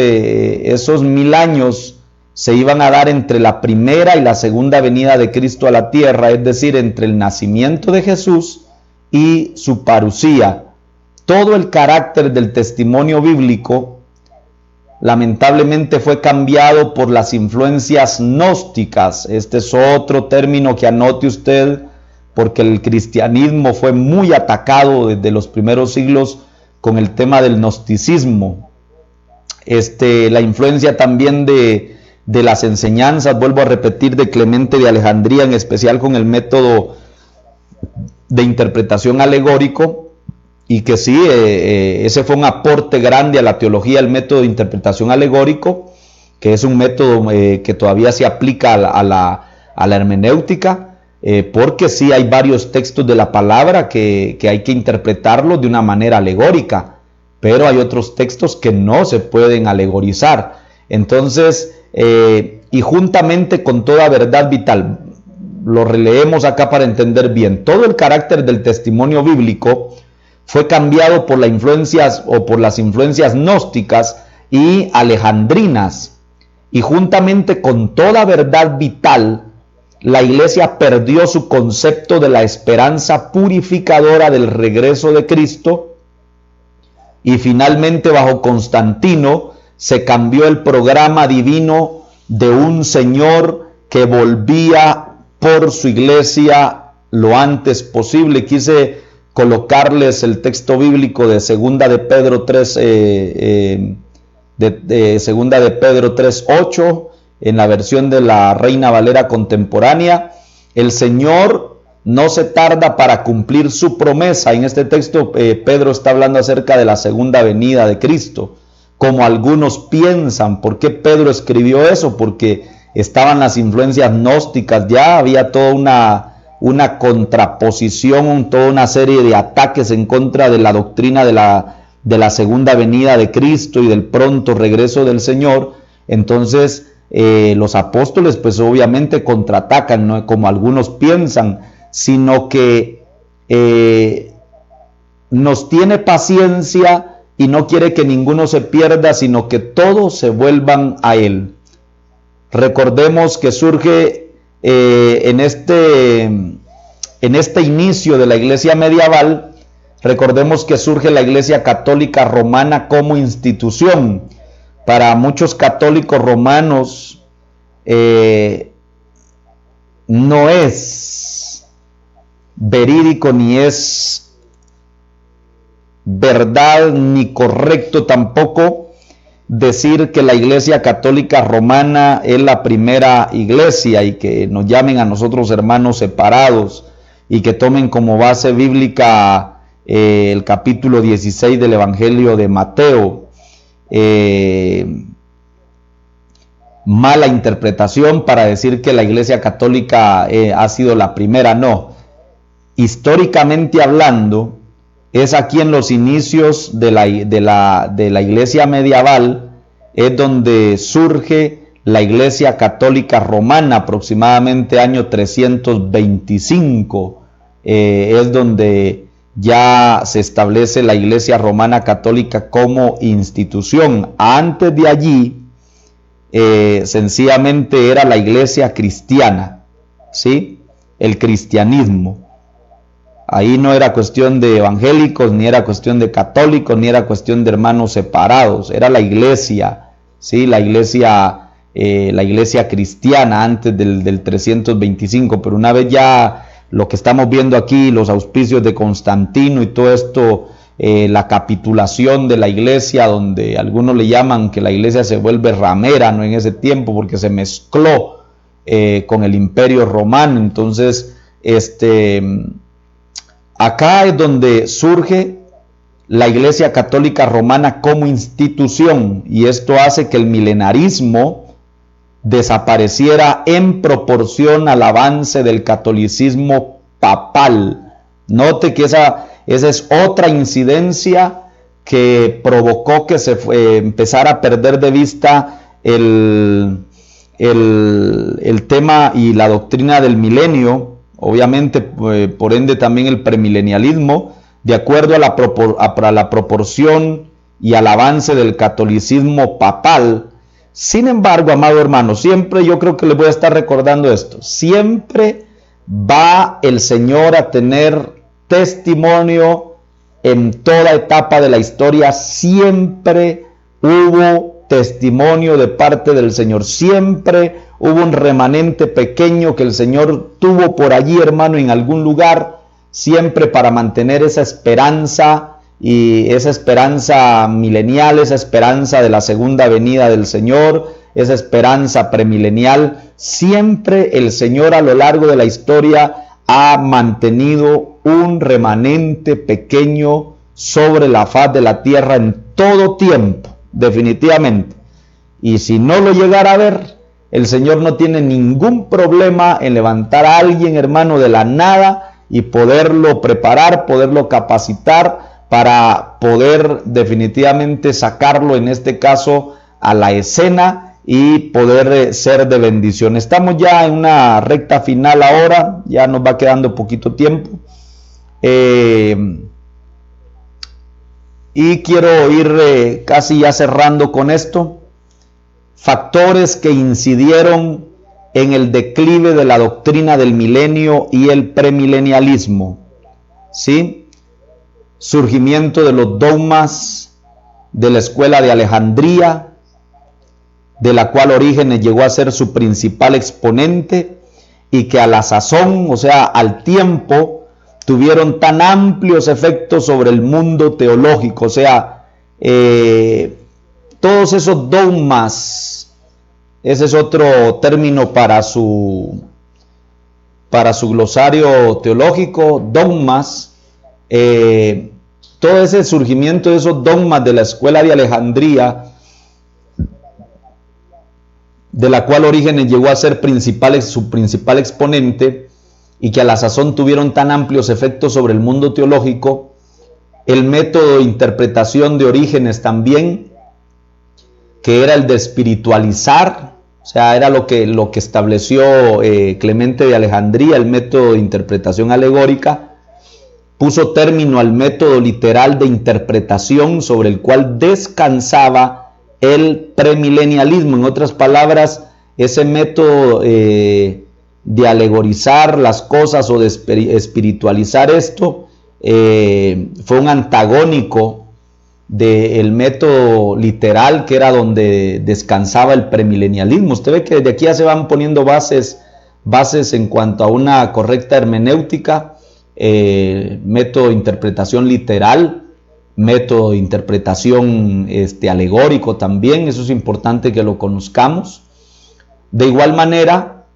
B: 1000 años se iban a dar entre la primera y la segunda venida de Cristo a la tierra, es decir, entre el nacimiento de Jesús y su parusía. Todo el carácter del testimonio bíblico lamentablemente fue cambiado por las influencias gnósticas. Este es otro término que anote usted, porque el cristianismo fue muy atacado desde los primeros siglos con el tema del gnosticismo. La influencia también de las enseñanzas, vuelvo a repetir, de Clemente de Alejandría, en especial con el método de interpretación alegórico, y que sí, ese fue un aporte grande a la teología, el método de interpretación alegórico, que es un método que todavía se aplica a la hermenéutica, porque sí hay varios textos de la palabra que hay que interpretarlos de una manera alegórica, pero hay otros textos que no se pueden alegorizar. Entonces, y juntamente con toda verdad vital, lo releemos acá para entender bien, todo el carácter del testimonio bíblico fue cambiado por las influencias gnósticas y alejandrinas, y juntamente con toda verdad vital, la iglesia perdió su concepto de la esperanza purificadora del regreso de Cristo, y finalmente bajo Constantino se cambió el programa divino de un Señor que volvía por su iglesia lo antes posible. Quise colocarles el texto bíblico de segunda de Pedro 3, segunda de Pedro 3:8, en la versión de la Reina Valera contemporánea. El Señor no se tarda para cumplir su promesa. En este texto Pedro está hablando acerca de la segunda venida de Cristo, como algunos piensan. ¿Por qué Pedro escribió eso? Porque estaban las influencias gnósticas, ya había toda una contraposición, toda una serie de ataques en contra de la doctrina de la segunda venida de Cristo y del pronto regreso del Señor. Entonces los apóstoles pues obviamente contraatacan, no como algunos piensan, sino que nos tiene paciencia y no quiere que ninguno se pierda, sino que todos se vuelvan a Él. Recordemos que surge en este inicio de la iglesia medieval, recordemos que surge la Iglesia Católica Romana como institución. Para muchos católicos romanos no es verídico ni es verdad ni correcto tampoco decir que la Iglesia Católica Romana es la primera iglesia y que nos llamen a nosotros hermanos separados y que tomen como base bíblica el capítulo 16 del Evangelio de Mateo. mala interpretación para decir que la Iglesia Católica ha sido la primera, no. Históricamente hablando, es aquí en los inicios de la Iglesia medieval, es donde surge la Iglesia Católica Romana, aproximadamente año 325, es donde ya se establece la Iglesia Romana Católica como institución. Antes de allí, sencillamente era la Iglesia cristiana, ¿sí? El cristianismo. Ahí no era cuestión de evangélicos, ni era cuestión de católicos, ni era cuestión de hermanos separados. Era la Iglesia, ¿sí? La Iglesia cristiana antes del 325. Pero una vez ya lo que estamos viendo aquí, los auspicios de Constantino y todo esto, la capitulación de la Iglesia, donde algunos le llaman que la Iglesia se vuelve ramera, ¿no? En ese tiempo, porque se mezcló con el Imperio Romano. Entonces, acá es donde surge la Iglesia Católica Romana como institución, y esto hace que el milenarismo desapareciera en proporción al avance del catolicismo papal. Note que esa es otra incidencia que provocó que se empezara a perder de vista el tema y la doctrina del milenio, obviamente por ende también el premilenialismo, de acuerdo a la proporción y al avance del catolicismo papal. Sin embargo, amado hermano, siempre yo creo que les voy a estar recordando esto, siempre va el Señor a tener testimonio en toda etapa de la historia. Siempre hubo testimonio de parte del Señor, siempre hubo un remanente pequeño que el Señor tuvo por allí, hermano, en algún lugar, siempre para mantener esa esperanza, y esa esperanza milenial, esa esperanza de la segunda venida del Señor, esa esperanza premilenial. Siempre el Señor a lo largo de la historia ha mantenido un remanente pequeño sobre la faz de la tierra en todo tiempo, definitivamente. Y si no lo llegara a ver, el Señor no tiene ningún problema en levantar a alguien, hermano, de la nada y poderlo preparar, poderlo capacitar para poder definitivamente sacarlo, en este caso, a la escena y poder ser de bendición. Estamos ya en una recta final ahora, ya nos va quedando poquito tiempo. Y quiero ir casi ya cerrando con esto. Factores que incidieron en el declive de la doctrina del milenio y el premilenialismo, ¿sí? Surgimiento de los dogmas de la escuela de Alejandría, de la cual Orígenes llegó a ser su principal exponente, y que a la sazón, o sea, al tiempo, tuvieron tan amplios efectos sobre el mundo teológico. O sea, todos esos dogmas, ese es otro término para su glosario teológico, dogmas. Todo ese surgimiento de esos dogmas de la escuela de Alejandría, de la cual Orígenes llegó a ser su principal exponente, y que a la sazón tuvieron tan amplios efectos sobre el mundo teológico. El método de interpretación de Orígenes también, que era el de espiritualizar, o sea, era lo que estableció Clemente de Alejandría, el método de interpretación alegórica. Puso término al método literal de interpretación sobre el cual descansaba el premilenialismo. En otras palabras, ese método de alegorizar las cosas o de espiritualizar esto fue un antagónico del método literal, que era donde descansaba el premilenialismo. Usted ve que desde aquí ya se van poniendo bases en cuanto a una correcta hermenéutica. Método de interpretación literal, método de interpretación alegórico también. Eso es importante que lo conozcamos. De igual manera,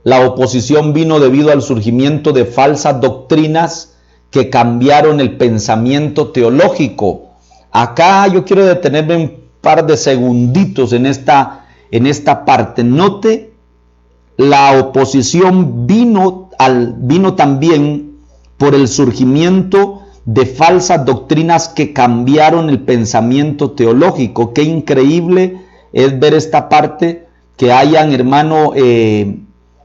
B: la oposición vino debido al surgimiento de falsas doctrinas que cambiaron el pensamiento teológico. Acá yo quiero detenerme un par de segunditos en esta en esta parte. Note, la oposición vino también por el surgimiento de falsas doctrinas que cambiaron el pensamiento teológico. Qué increíble es ver esta parte, que hayan, hermano,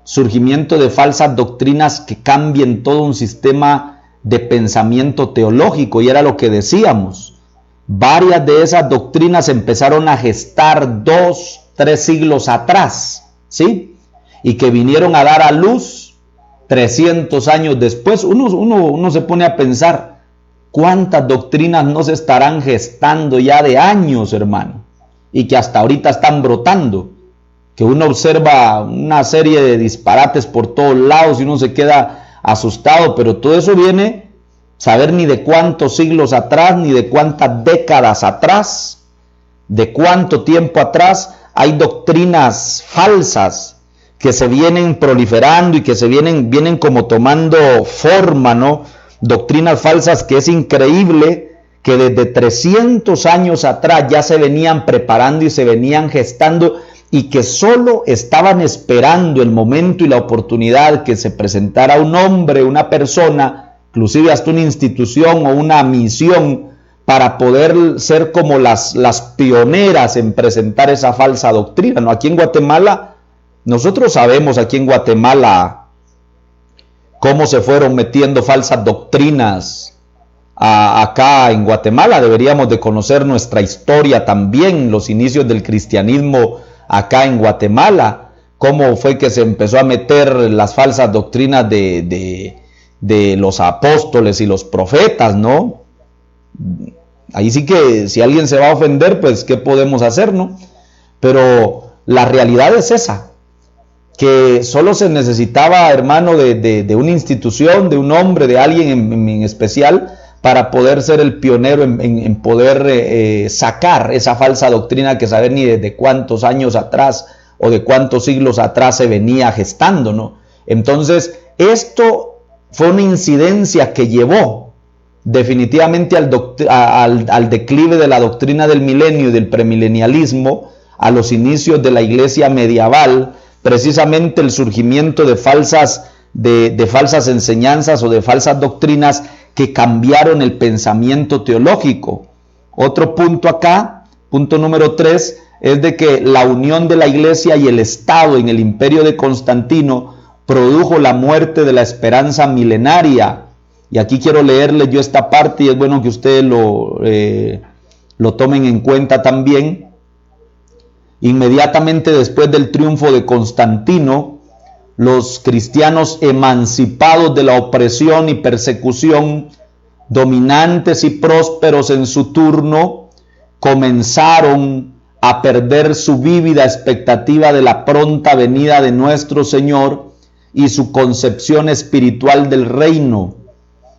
B: surgimiento de falsas doctrinas que cambien todo un sistema de pensamiento teológico. Y era lo que decíamos, varias de esas doctrinas empezaron a gestar 2, 3 siglos atrás, ¿sí? Y que vinieron a dar a luz 300 años después. Uno se pone a pensar, ¿cuántas doctrinas no se estarán gestando ya de años, hermano? Y que hasta ahorita están brotando. Que uno observa una serie de disparates por todos lados y uno se queda asustado, pero todo eso viene, saber ni de cuántos siglos atrás, ni de cuántas décadas atrás, de cuánto tiempo atrás. Hay doctrinas falsas que se vienen proliferando y que se vienen como tomando forma, ¿no? Doctrinas falsas que es increíble que desde 300 años atrás ya se venían preparando y se venían gestando, y que solo estaban esperando el momento y la oportunidad que se presentara un hombre, una persona, inclusive hasta una institución o una misión, para poder ser como las pioneras en presentar esa falsa doctrina, ¿no? Aquí en Guatemala, nosotros sabemos aquí en Guatemala cómo se fueron metiendo falsas doctrinas acá en Guatemala. Deberíamos de conocer nuestra historia también, los inicios del cristianismo acá en Guatemala, cómo fue que se empezó a meter las falsas doctrinas de los apóstoles y los profetas, ¿no? Ahí sí que si alguien se va a ofender, pues ¿qué podemos hacer, no? Pero la realidad es esa, que solo se necesitaba, hermano, de una institución, de un hombre, de alguien en especial, para poder ser el pionero en poder sacar esa falsa doctrina que saber ni desde cuántos años atrás o de cuántos siglos atrás se venía gestando, ¿no? Entonces, esto fue una incidencia que llevó definitivamente al declive de la doctrina del milenio y del premilenialismo, a los inicios de la iglesia medieval, precisamente el surgimiento de falsas enseñanzas o de falsas doctrinas que cambiaron el pensamiento teológico. Otro punto acá, punto número 3, es de que la unión de la iglesia y el Estado en el imperio de Constantino produjo la muerte de la esperanza milenaria. Y aquí quiero leerles yo esta parte, y es bueno que ustedes lo tomen en cuenta también. Inmediatamente después del triunfo de Constantino, los cristianos emancipados de la opresión y persecución, dominantes y prósperos en su turno, comenzaron a perder su vívida expectativa de la pronta venida de nuestro Señor y su concepción espiritual del reino.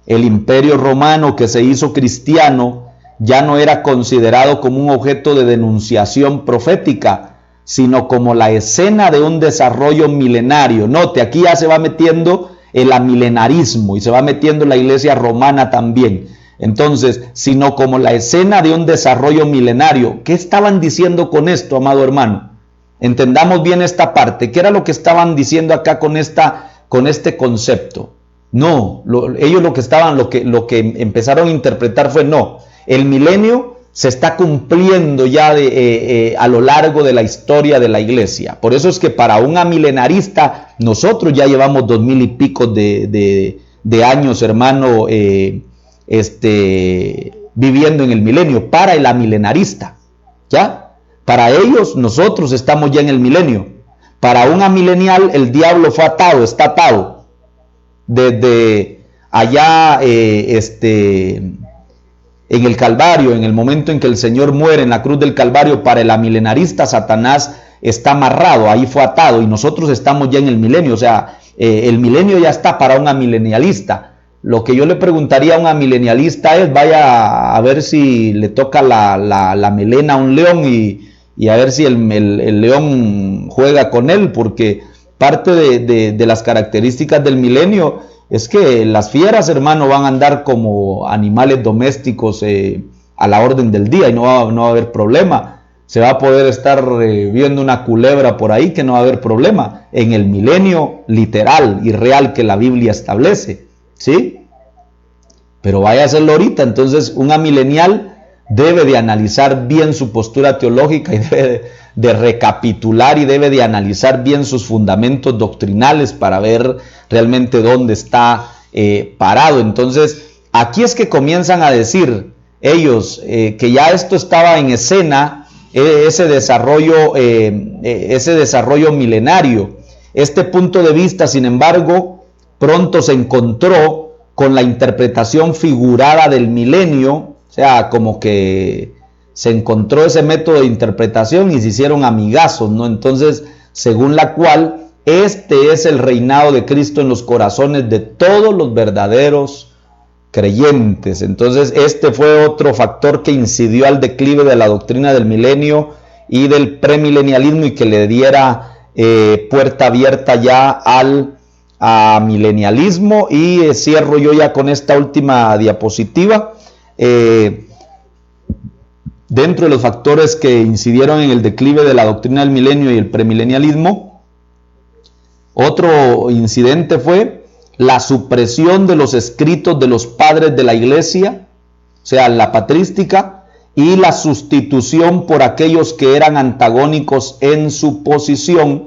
B: El imperio romano, que se hizo cristiano, ya no era considerado como un objeto de denunciación profética, sino como la escena de un desarrollo milenario. Note, aquí ya se va metiendo el amilenarismo y se va metiendo la iglesia romana también. Entonces, sino como la escena de un desarrollo milenario. ¿Qué estaban diciendo con esto, amado hermano? Entendamos bien esta parte. ¿Qué era lo que estaban diciendo acá con este concepto? No, ellos lo que empezaron a interpretar fue no, el milenio se está cumpliendo ya a lo largo de la historia de la iglesia. Por eso es que para un amilenarista, nosotros ya llevamos 2000 y pico de años, hermano, viviendo en el milenio. Para el amilenarista, ¿ya? Para ellos, nosotros estamos ya en el milenio. Para un amilenial, el diablo fue atado, está atado. Desde allá, en el Calvario, en el momento en que el Señor muere en la cruz del Calvario, para el amilenarista, Satanás está amarrado, ahí fue atado, y nosotros estamos ya en el milenio. O sea, el milenio ya está para un amilenialista. Lo que yo le preguntaría a un amilenialista es, vaya a ver si le toca la melena a un león y a ver si el león juega con él, porque parte de las características del milenio es que las fieras, hermano, van a andar como animales domésticos a la orden del día y no va a haber problema. se va a poder estar viendo una culebra por ahí, que no va a haber problema en el milenio literal y real que la Biblia establece, ¿sí? Pero vaya a hacerlo ahorita. Entonces un amilenial debe de analizar bien su postura teológica y debe de recapitular y debe de analizar bien sus fundamentos doctrinales para ver realmente dónde está parado. Entonces aquí es que comienzan a decir ellos que ya esto estaba en escena, ese desarrollo milenario. Este punto de vista, sin embargo, pronto se encontró con la interpretación figurada del milenio, o sea, como que se encontró ese método de interpretación y se hicieron amigazos, ¿no? Entonces, según la cual, este es el reinado de Cristo en los corazones de todos los verdaderos creyentes. Entonces este fue otro factor que incidió al declive de la doctrina del milenio y del premilenialismo y que le diera puerta abierta ya al milenialismo. Y cierro yo ya con esta última diapositiva. Dentro de los factores que incidieron en el declive de la doctrina del milenio y el premilenialismo, otro incidente fue la supresión de los escritos de los padres de la iglesia, o sea, la patrística, y la sustitución por aquellos que eran antagónicos en su posición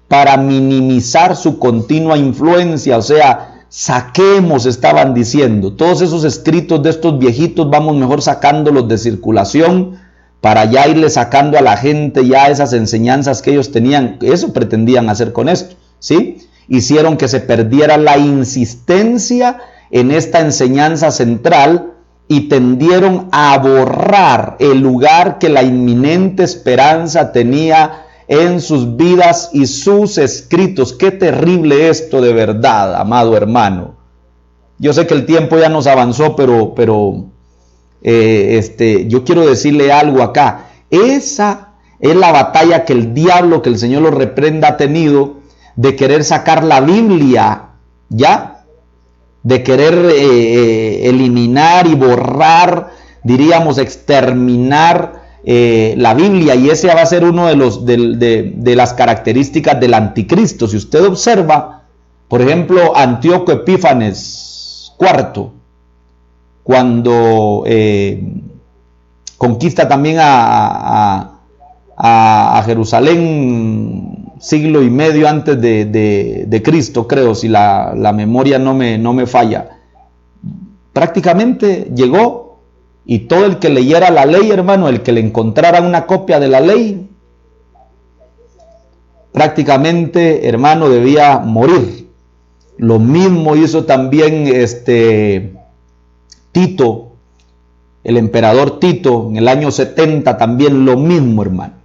B: para minimizar su continua influencia. O sea, saquemos, estaban diciendo, todos esos escritos de estos viejitos, vamos mejor sacándolos de circulación para ya irle sacando a la gente ya esas enseñanzas que ellos tenían. Eso pretendían hacer con esto, ¿sí? Hicieron que se perdiera la insistencia en esta enseñanza central y tendieron a borrar el lugar que la inminente esperanza tenía en sus vidas y sus escritos. Qué terrible esto de verdad, amado hermano. Yo sé que el tiempo ya nos avanzó, pero yo quiero decirle algo acá. Esa es la batalla que el diablo, que el Señor lo reprenda, ha tenido, de querer sacar la Biblia, ¿ya? De querer eliminar y borrar, diríamos, exterminar la Biblia. Y ese va a ser uno de las características del anticristo. Si usted observa, por ejemplo, Antíoco Epífanes IV, cuando conquista también a Jerusalén, siglo y medio antes de Cristo, creo, si la memoria no me falla, prácticamente llegó y todo el que leyera la ley, hermano, el que le encontrara una copia de la ley, prácticamente, hermano, debía morir. Lo mismo hizo también Tito, el emperador Tito, en el año 70, también lo mismo, hermano.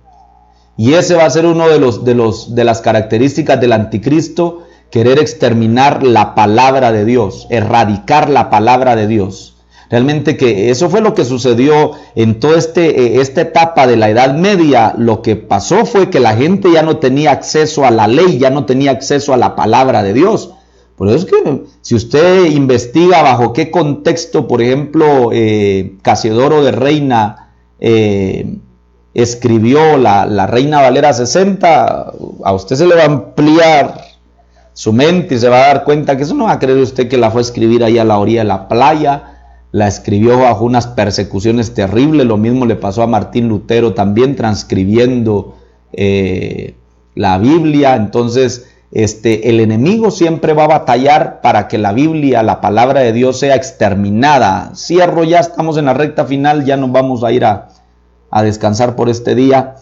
B: Y ese va a ser uno de las características del anticristo, querer exterminar la palabra de Dios, erradicar la palabra de Dios. Realmente que eso fue lo que sucedió en toda esta etapa de la Edad Media. Lo que pasó fue que la gente ya no tenía acceso a la ley, ya no tenía acceso a la palabra de Dios. Por eso es que si usted investiga bajo qué contexto, por ejemplo, Casiodoro de Reina escribió la Reina Valera 60, a usted se le va a ampliar su mente y se va a dar cuenta que eso no va a creer usted que la fue a escribir ahí a la orilla de la playa. La escribió bajo unas persecuciones terribles. Lo mismo le pasó a Martín Lutero también, transcribiendo la Biblia. Entonces el enemigo siempre va a batallar para que la Biblia, la palabra de Dios, sea exterminada. Cierro, ya estamos en la recta final, ya nos vamos a ir a descansar por este día.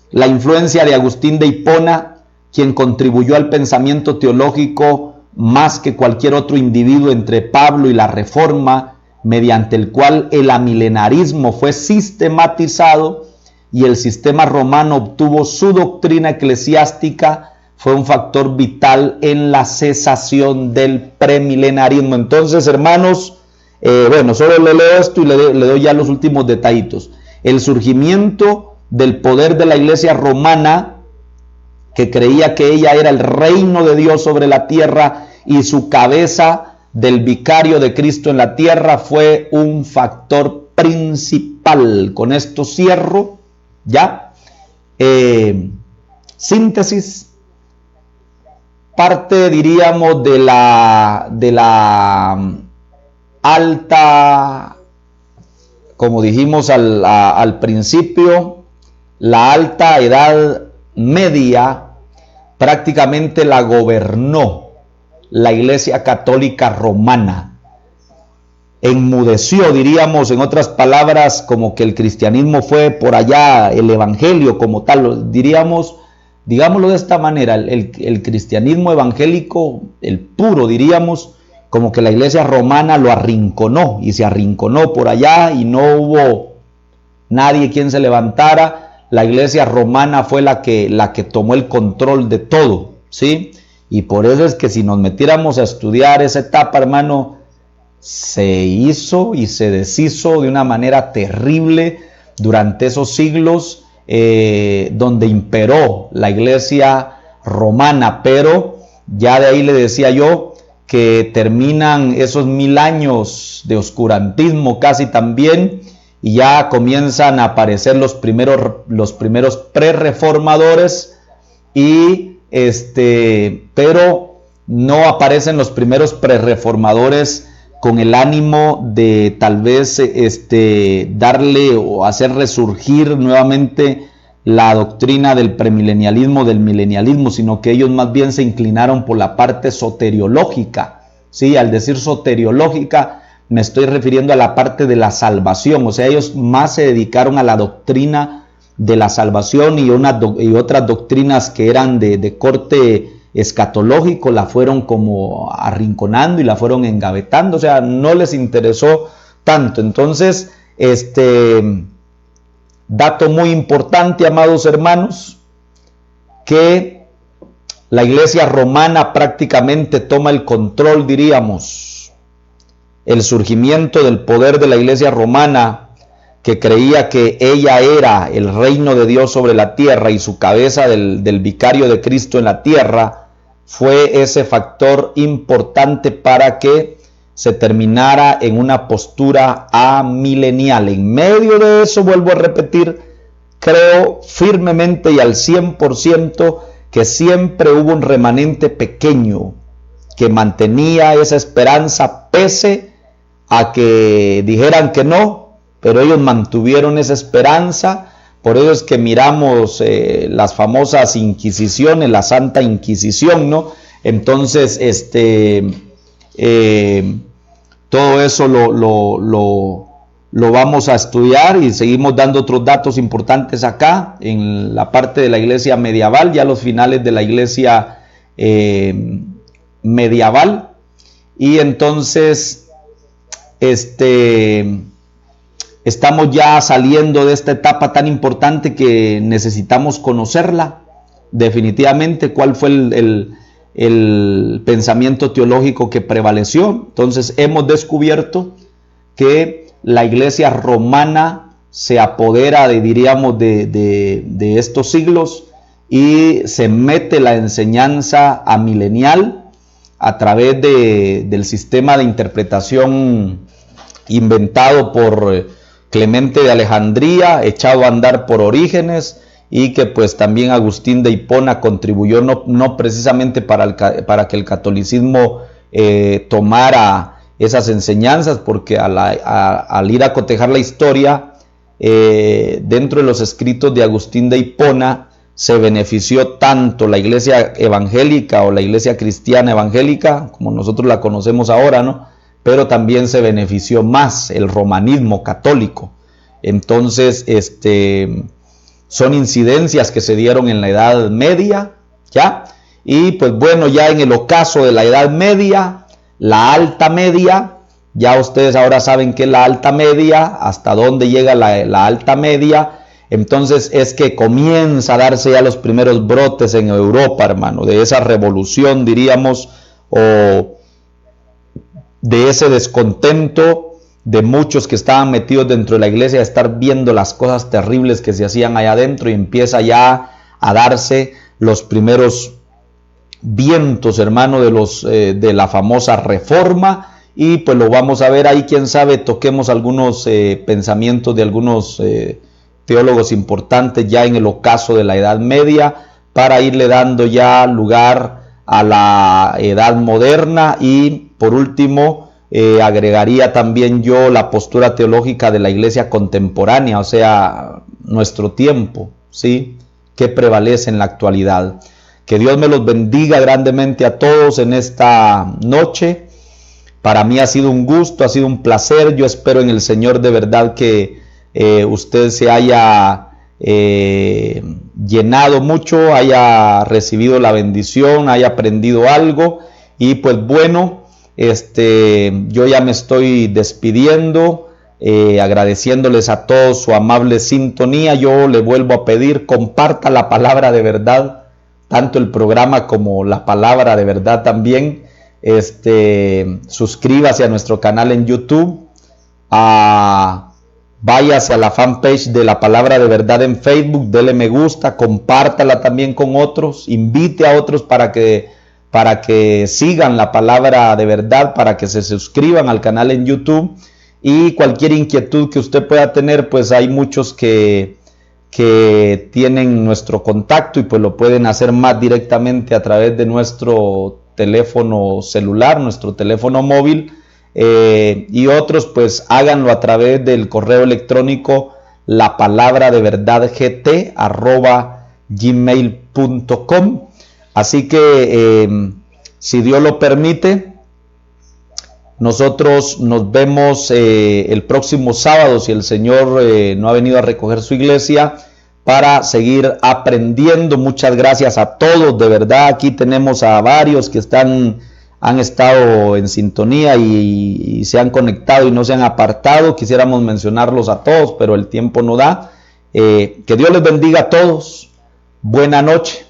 B: La influencia de Agustín de Hipona, quien contribuyó al pensamiento teológico más que cualquier otro individuo entre Pablo y la Reforma, mediante el cual el amilenarismo fue sistematizado y el sistema romano obtuvo su doctrina eclesiástica, fue un factor vital en la cesación del premilenarismo. Entonces, hermanos, solo le leo esto y le doy ya los últimos detallitos. El surgimiento del poder de la iglesia romana, que creía que ella era el reino de Dios sobre la tierra y su cabeza del vicario de Cristo en la tierra, fue un factor principal. Con esto cierro, ¿ya? Síntesis. Parte, diríamos, de la alta, como dijimos al principio, la alta edad media prácticamente la gobernó la Iglesia Católica Romana. Enmudeció, diríamos, en otras palabras, como que el cristianismo fue por allá, el evangelio como tal, digámoslo de esta manera, el cristianismo evangélico, el puro, diríamos, como que la Iglesia Romana lo arrinconó, y se arrinconó por allá y no hubo nadie quien se levantara. La Iglesia Romana fue la que tomó el control de todo, ¿sí? Y por eso es que si nos metiéramos a estudiar esa etapa, hermano, se hizo y se deshizo de una manera terrible durante esos siglos donde imperó la Iglesia Romana. Pero ya de ahí le decía yo que terminan esos 1000 años de oscurantismo casi también, y ya comienzan a aparecer los primeros prerreformadores, pero no aparecen los primeros prerreformadores con el ánimo de tal vez darle o hacer resurgir nuevamente la doctrina del premilenialismo, del milenialismo, sino que ellos más bien se inclinaron por la parte soteriológica. Sí, al decir soteriológica me estoy refiriendo a la parte de la salvación, o sea, ellos más se dedicaron a la doctrina de la salvación, y otras doctrinas que eran de corte escatológico la fueron como arrinconando y la fueron engavetando, o sea, no les interesó tanto. Entonces, dato muy importante, amados hermanos, que la Iglesia Romana prácticamente toma el control, diríamos. El surgimiento del poder de la Iglesia Romana, que creía que ella era el reino de Dios sobre la tierra y su cabeza del vicario de Cristo en la tierra, fue ese factor importante para que se terminara en una postura amilenial. En medio de eso, vuelvo a repetir, creo firmemente y al 100% que siempre hubo un remanente pequeño que mantenía esa esperanza pese a que dijeran que no, pero ellos mantuvieron esa esperanza. Por eso es que miramos las famosas inquisiciones, la Santa Inquisición, ¿no? Entonces, todo eso lo vamos a estudiar, y seguimos dando otros datos importantes acá en la parte de la iglesia medieval, ya los finales de la iglesia medieval. Y entonces, estamos ya saliendo de esta etapa tan importante que necesitamos conocerla definitivamente, cuál fue el pensamiento teológico que prevaleció. Entonces hemos descubierto que la Iglesia Romana se apodera de estos siglos y se mete la enseñanza amilenial a través del sistema de interpretación inventado por Clemente de Alejandría, echado a andar por Orígenes, y que pues también Agustín de Hipona contribuyó no precisamente para que el catolicismo tomara esas enseñanzas, porque al ir a cotejar la historia, dentro de los escritos de Agustín de Hipona se benefició tanto la iglesia evangélica o la iglesia cristiana evangélica, como nosotros la conocemos ahora, ¿no? Pero también se benefició más el romanismo católico. Entonces, son incidencias que se dieron en la Edad Media, ¿ya? Y pues bueno, ya en el ocaso de la Edad Media, la Alta Media, ya ustedes ahora saben qué es la Alta Media, hasta dónde llega la Alta Media. Entonces es que comienza a darse ya los primeros brotes en Europa, hermano, de esa revolución, diríamos, o de ese descontento de muchos que estaban metidos dentro de la iglesia, de estar viendo las cosas terribles que se hacían allá adentro, y empieza ya a darse los primeros vientos, hermano, de la famosa reforma, y pues lo vamos a ver ahí, quién sabe, toquemos algunos pensamientos de algunos teólogos importantes ya en el ocaso de la Edad Media, para irle dando ya lugar a la Edad Moderna. Y por último agregaría también yo la postura teológica de la Iglesia contemporánea, o sea, nuestro tiempo, ¿sí?, que prevalece en la actualidad. Que Dios me los bendiga grandemente a todos en esta noche. Para mí ha sido un gusto, ha sido un placer. Yo espero en el Señor de verdad que usted se haya llenado mucho, haya recibido la bendición, haya aprendido algo. Y pues bueno, yo ya me estoy despidiendo, agradeciéndoles a todos su amable sintonía. Yo le vuelvo a pedir, comparta la palabra de verdad, tanto el programa como la palabra de verdad también. Suscríbase a nuestro canal en YouTube, váyase a la fanpage de la palabra de verdad en Facebook, dele me gusta, compártala también con otros, invite a otros para que sigan la palabra de verdad, para que se suscriban al canal en YouTube. Y cualquier inquietud que usted pueda tener, pues hay muchos que tienen nuestro contacto y pues lo pueden hacer más directamente a través de nuestro teléfono celular, nuestro teléfono móvil, y otros pues háganlo a través del correo electrónico lapalabradeVerdad@gmail.com. Así que si Dios lo permite, nosotros nos vemos el próximo sábado, si el Señor no ha venido a recoger su iglesia, para seguir aprendiendo. Muchas gracias a todos, de verdad. Aquí tenemos a varios que han estado en sintonía y se han conectado y no se han apartado. Quisiéramos mencionarlos a todos, pero el tiempo no da. Que Dios les bendiga a todos. Buena noche,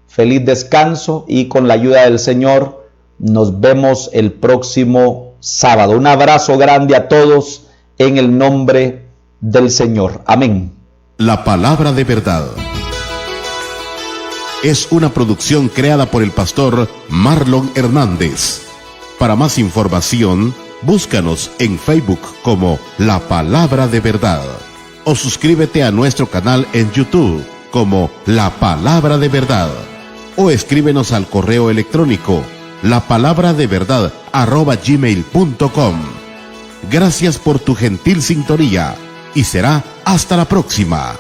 B: feliz descanso, y con la ayuda del Señor nos vemos el próximo sábado. Un abrazo grande a todos en el nombre del Señor. Amén.
A: La palabra de verdad es una producción creada por el pastor Marlon Hernández. Para más información, búscanos en Facebook como La Palabra de Verdad, o suscríbete a nuestro canal en YouTube como La Palabra de Verdad, o escríbenos al correo electrónico lapalabradeVerdad@gmail.com. Gracias por tu gentil sintonía y será hasta la próxima.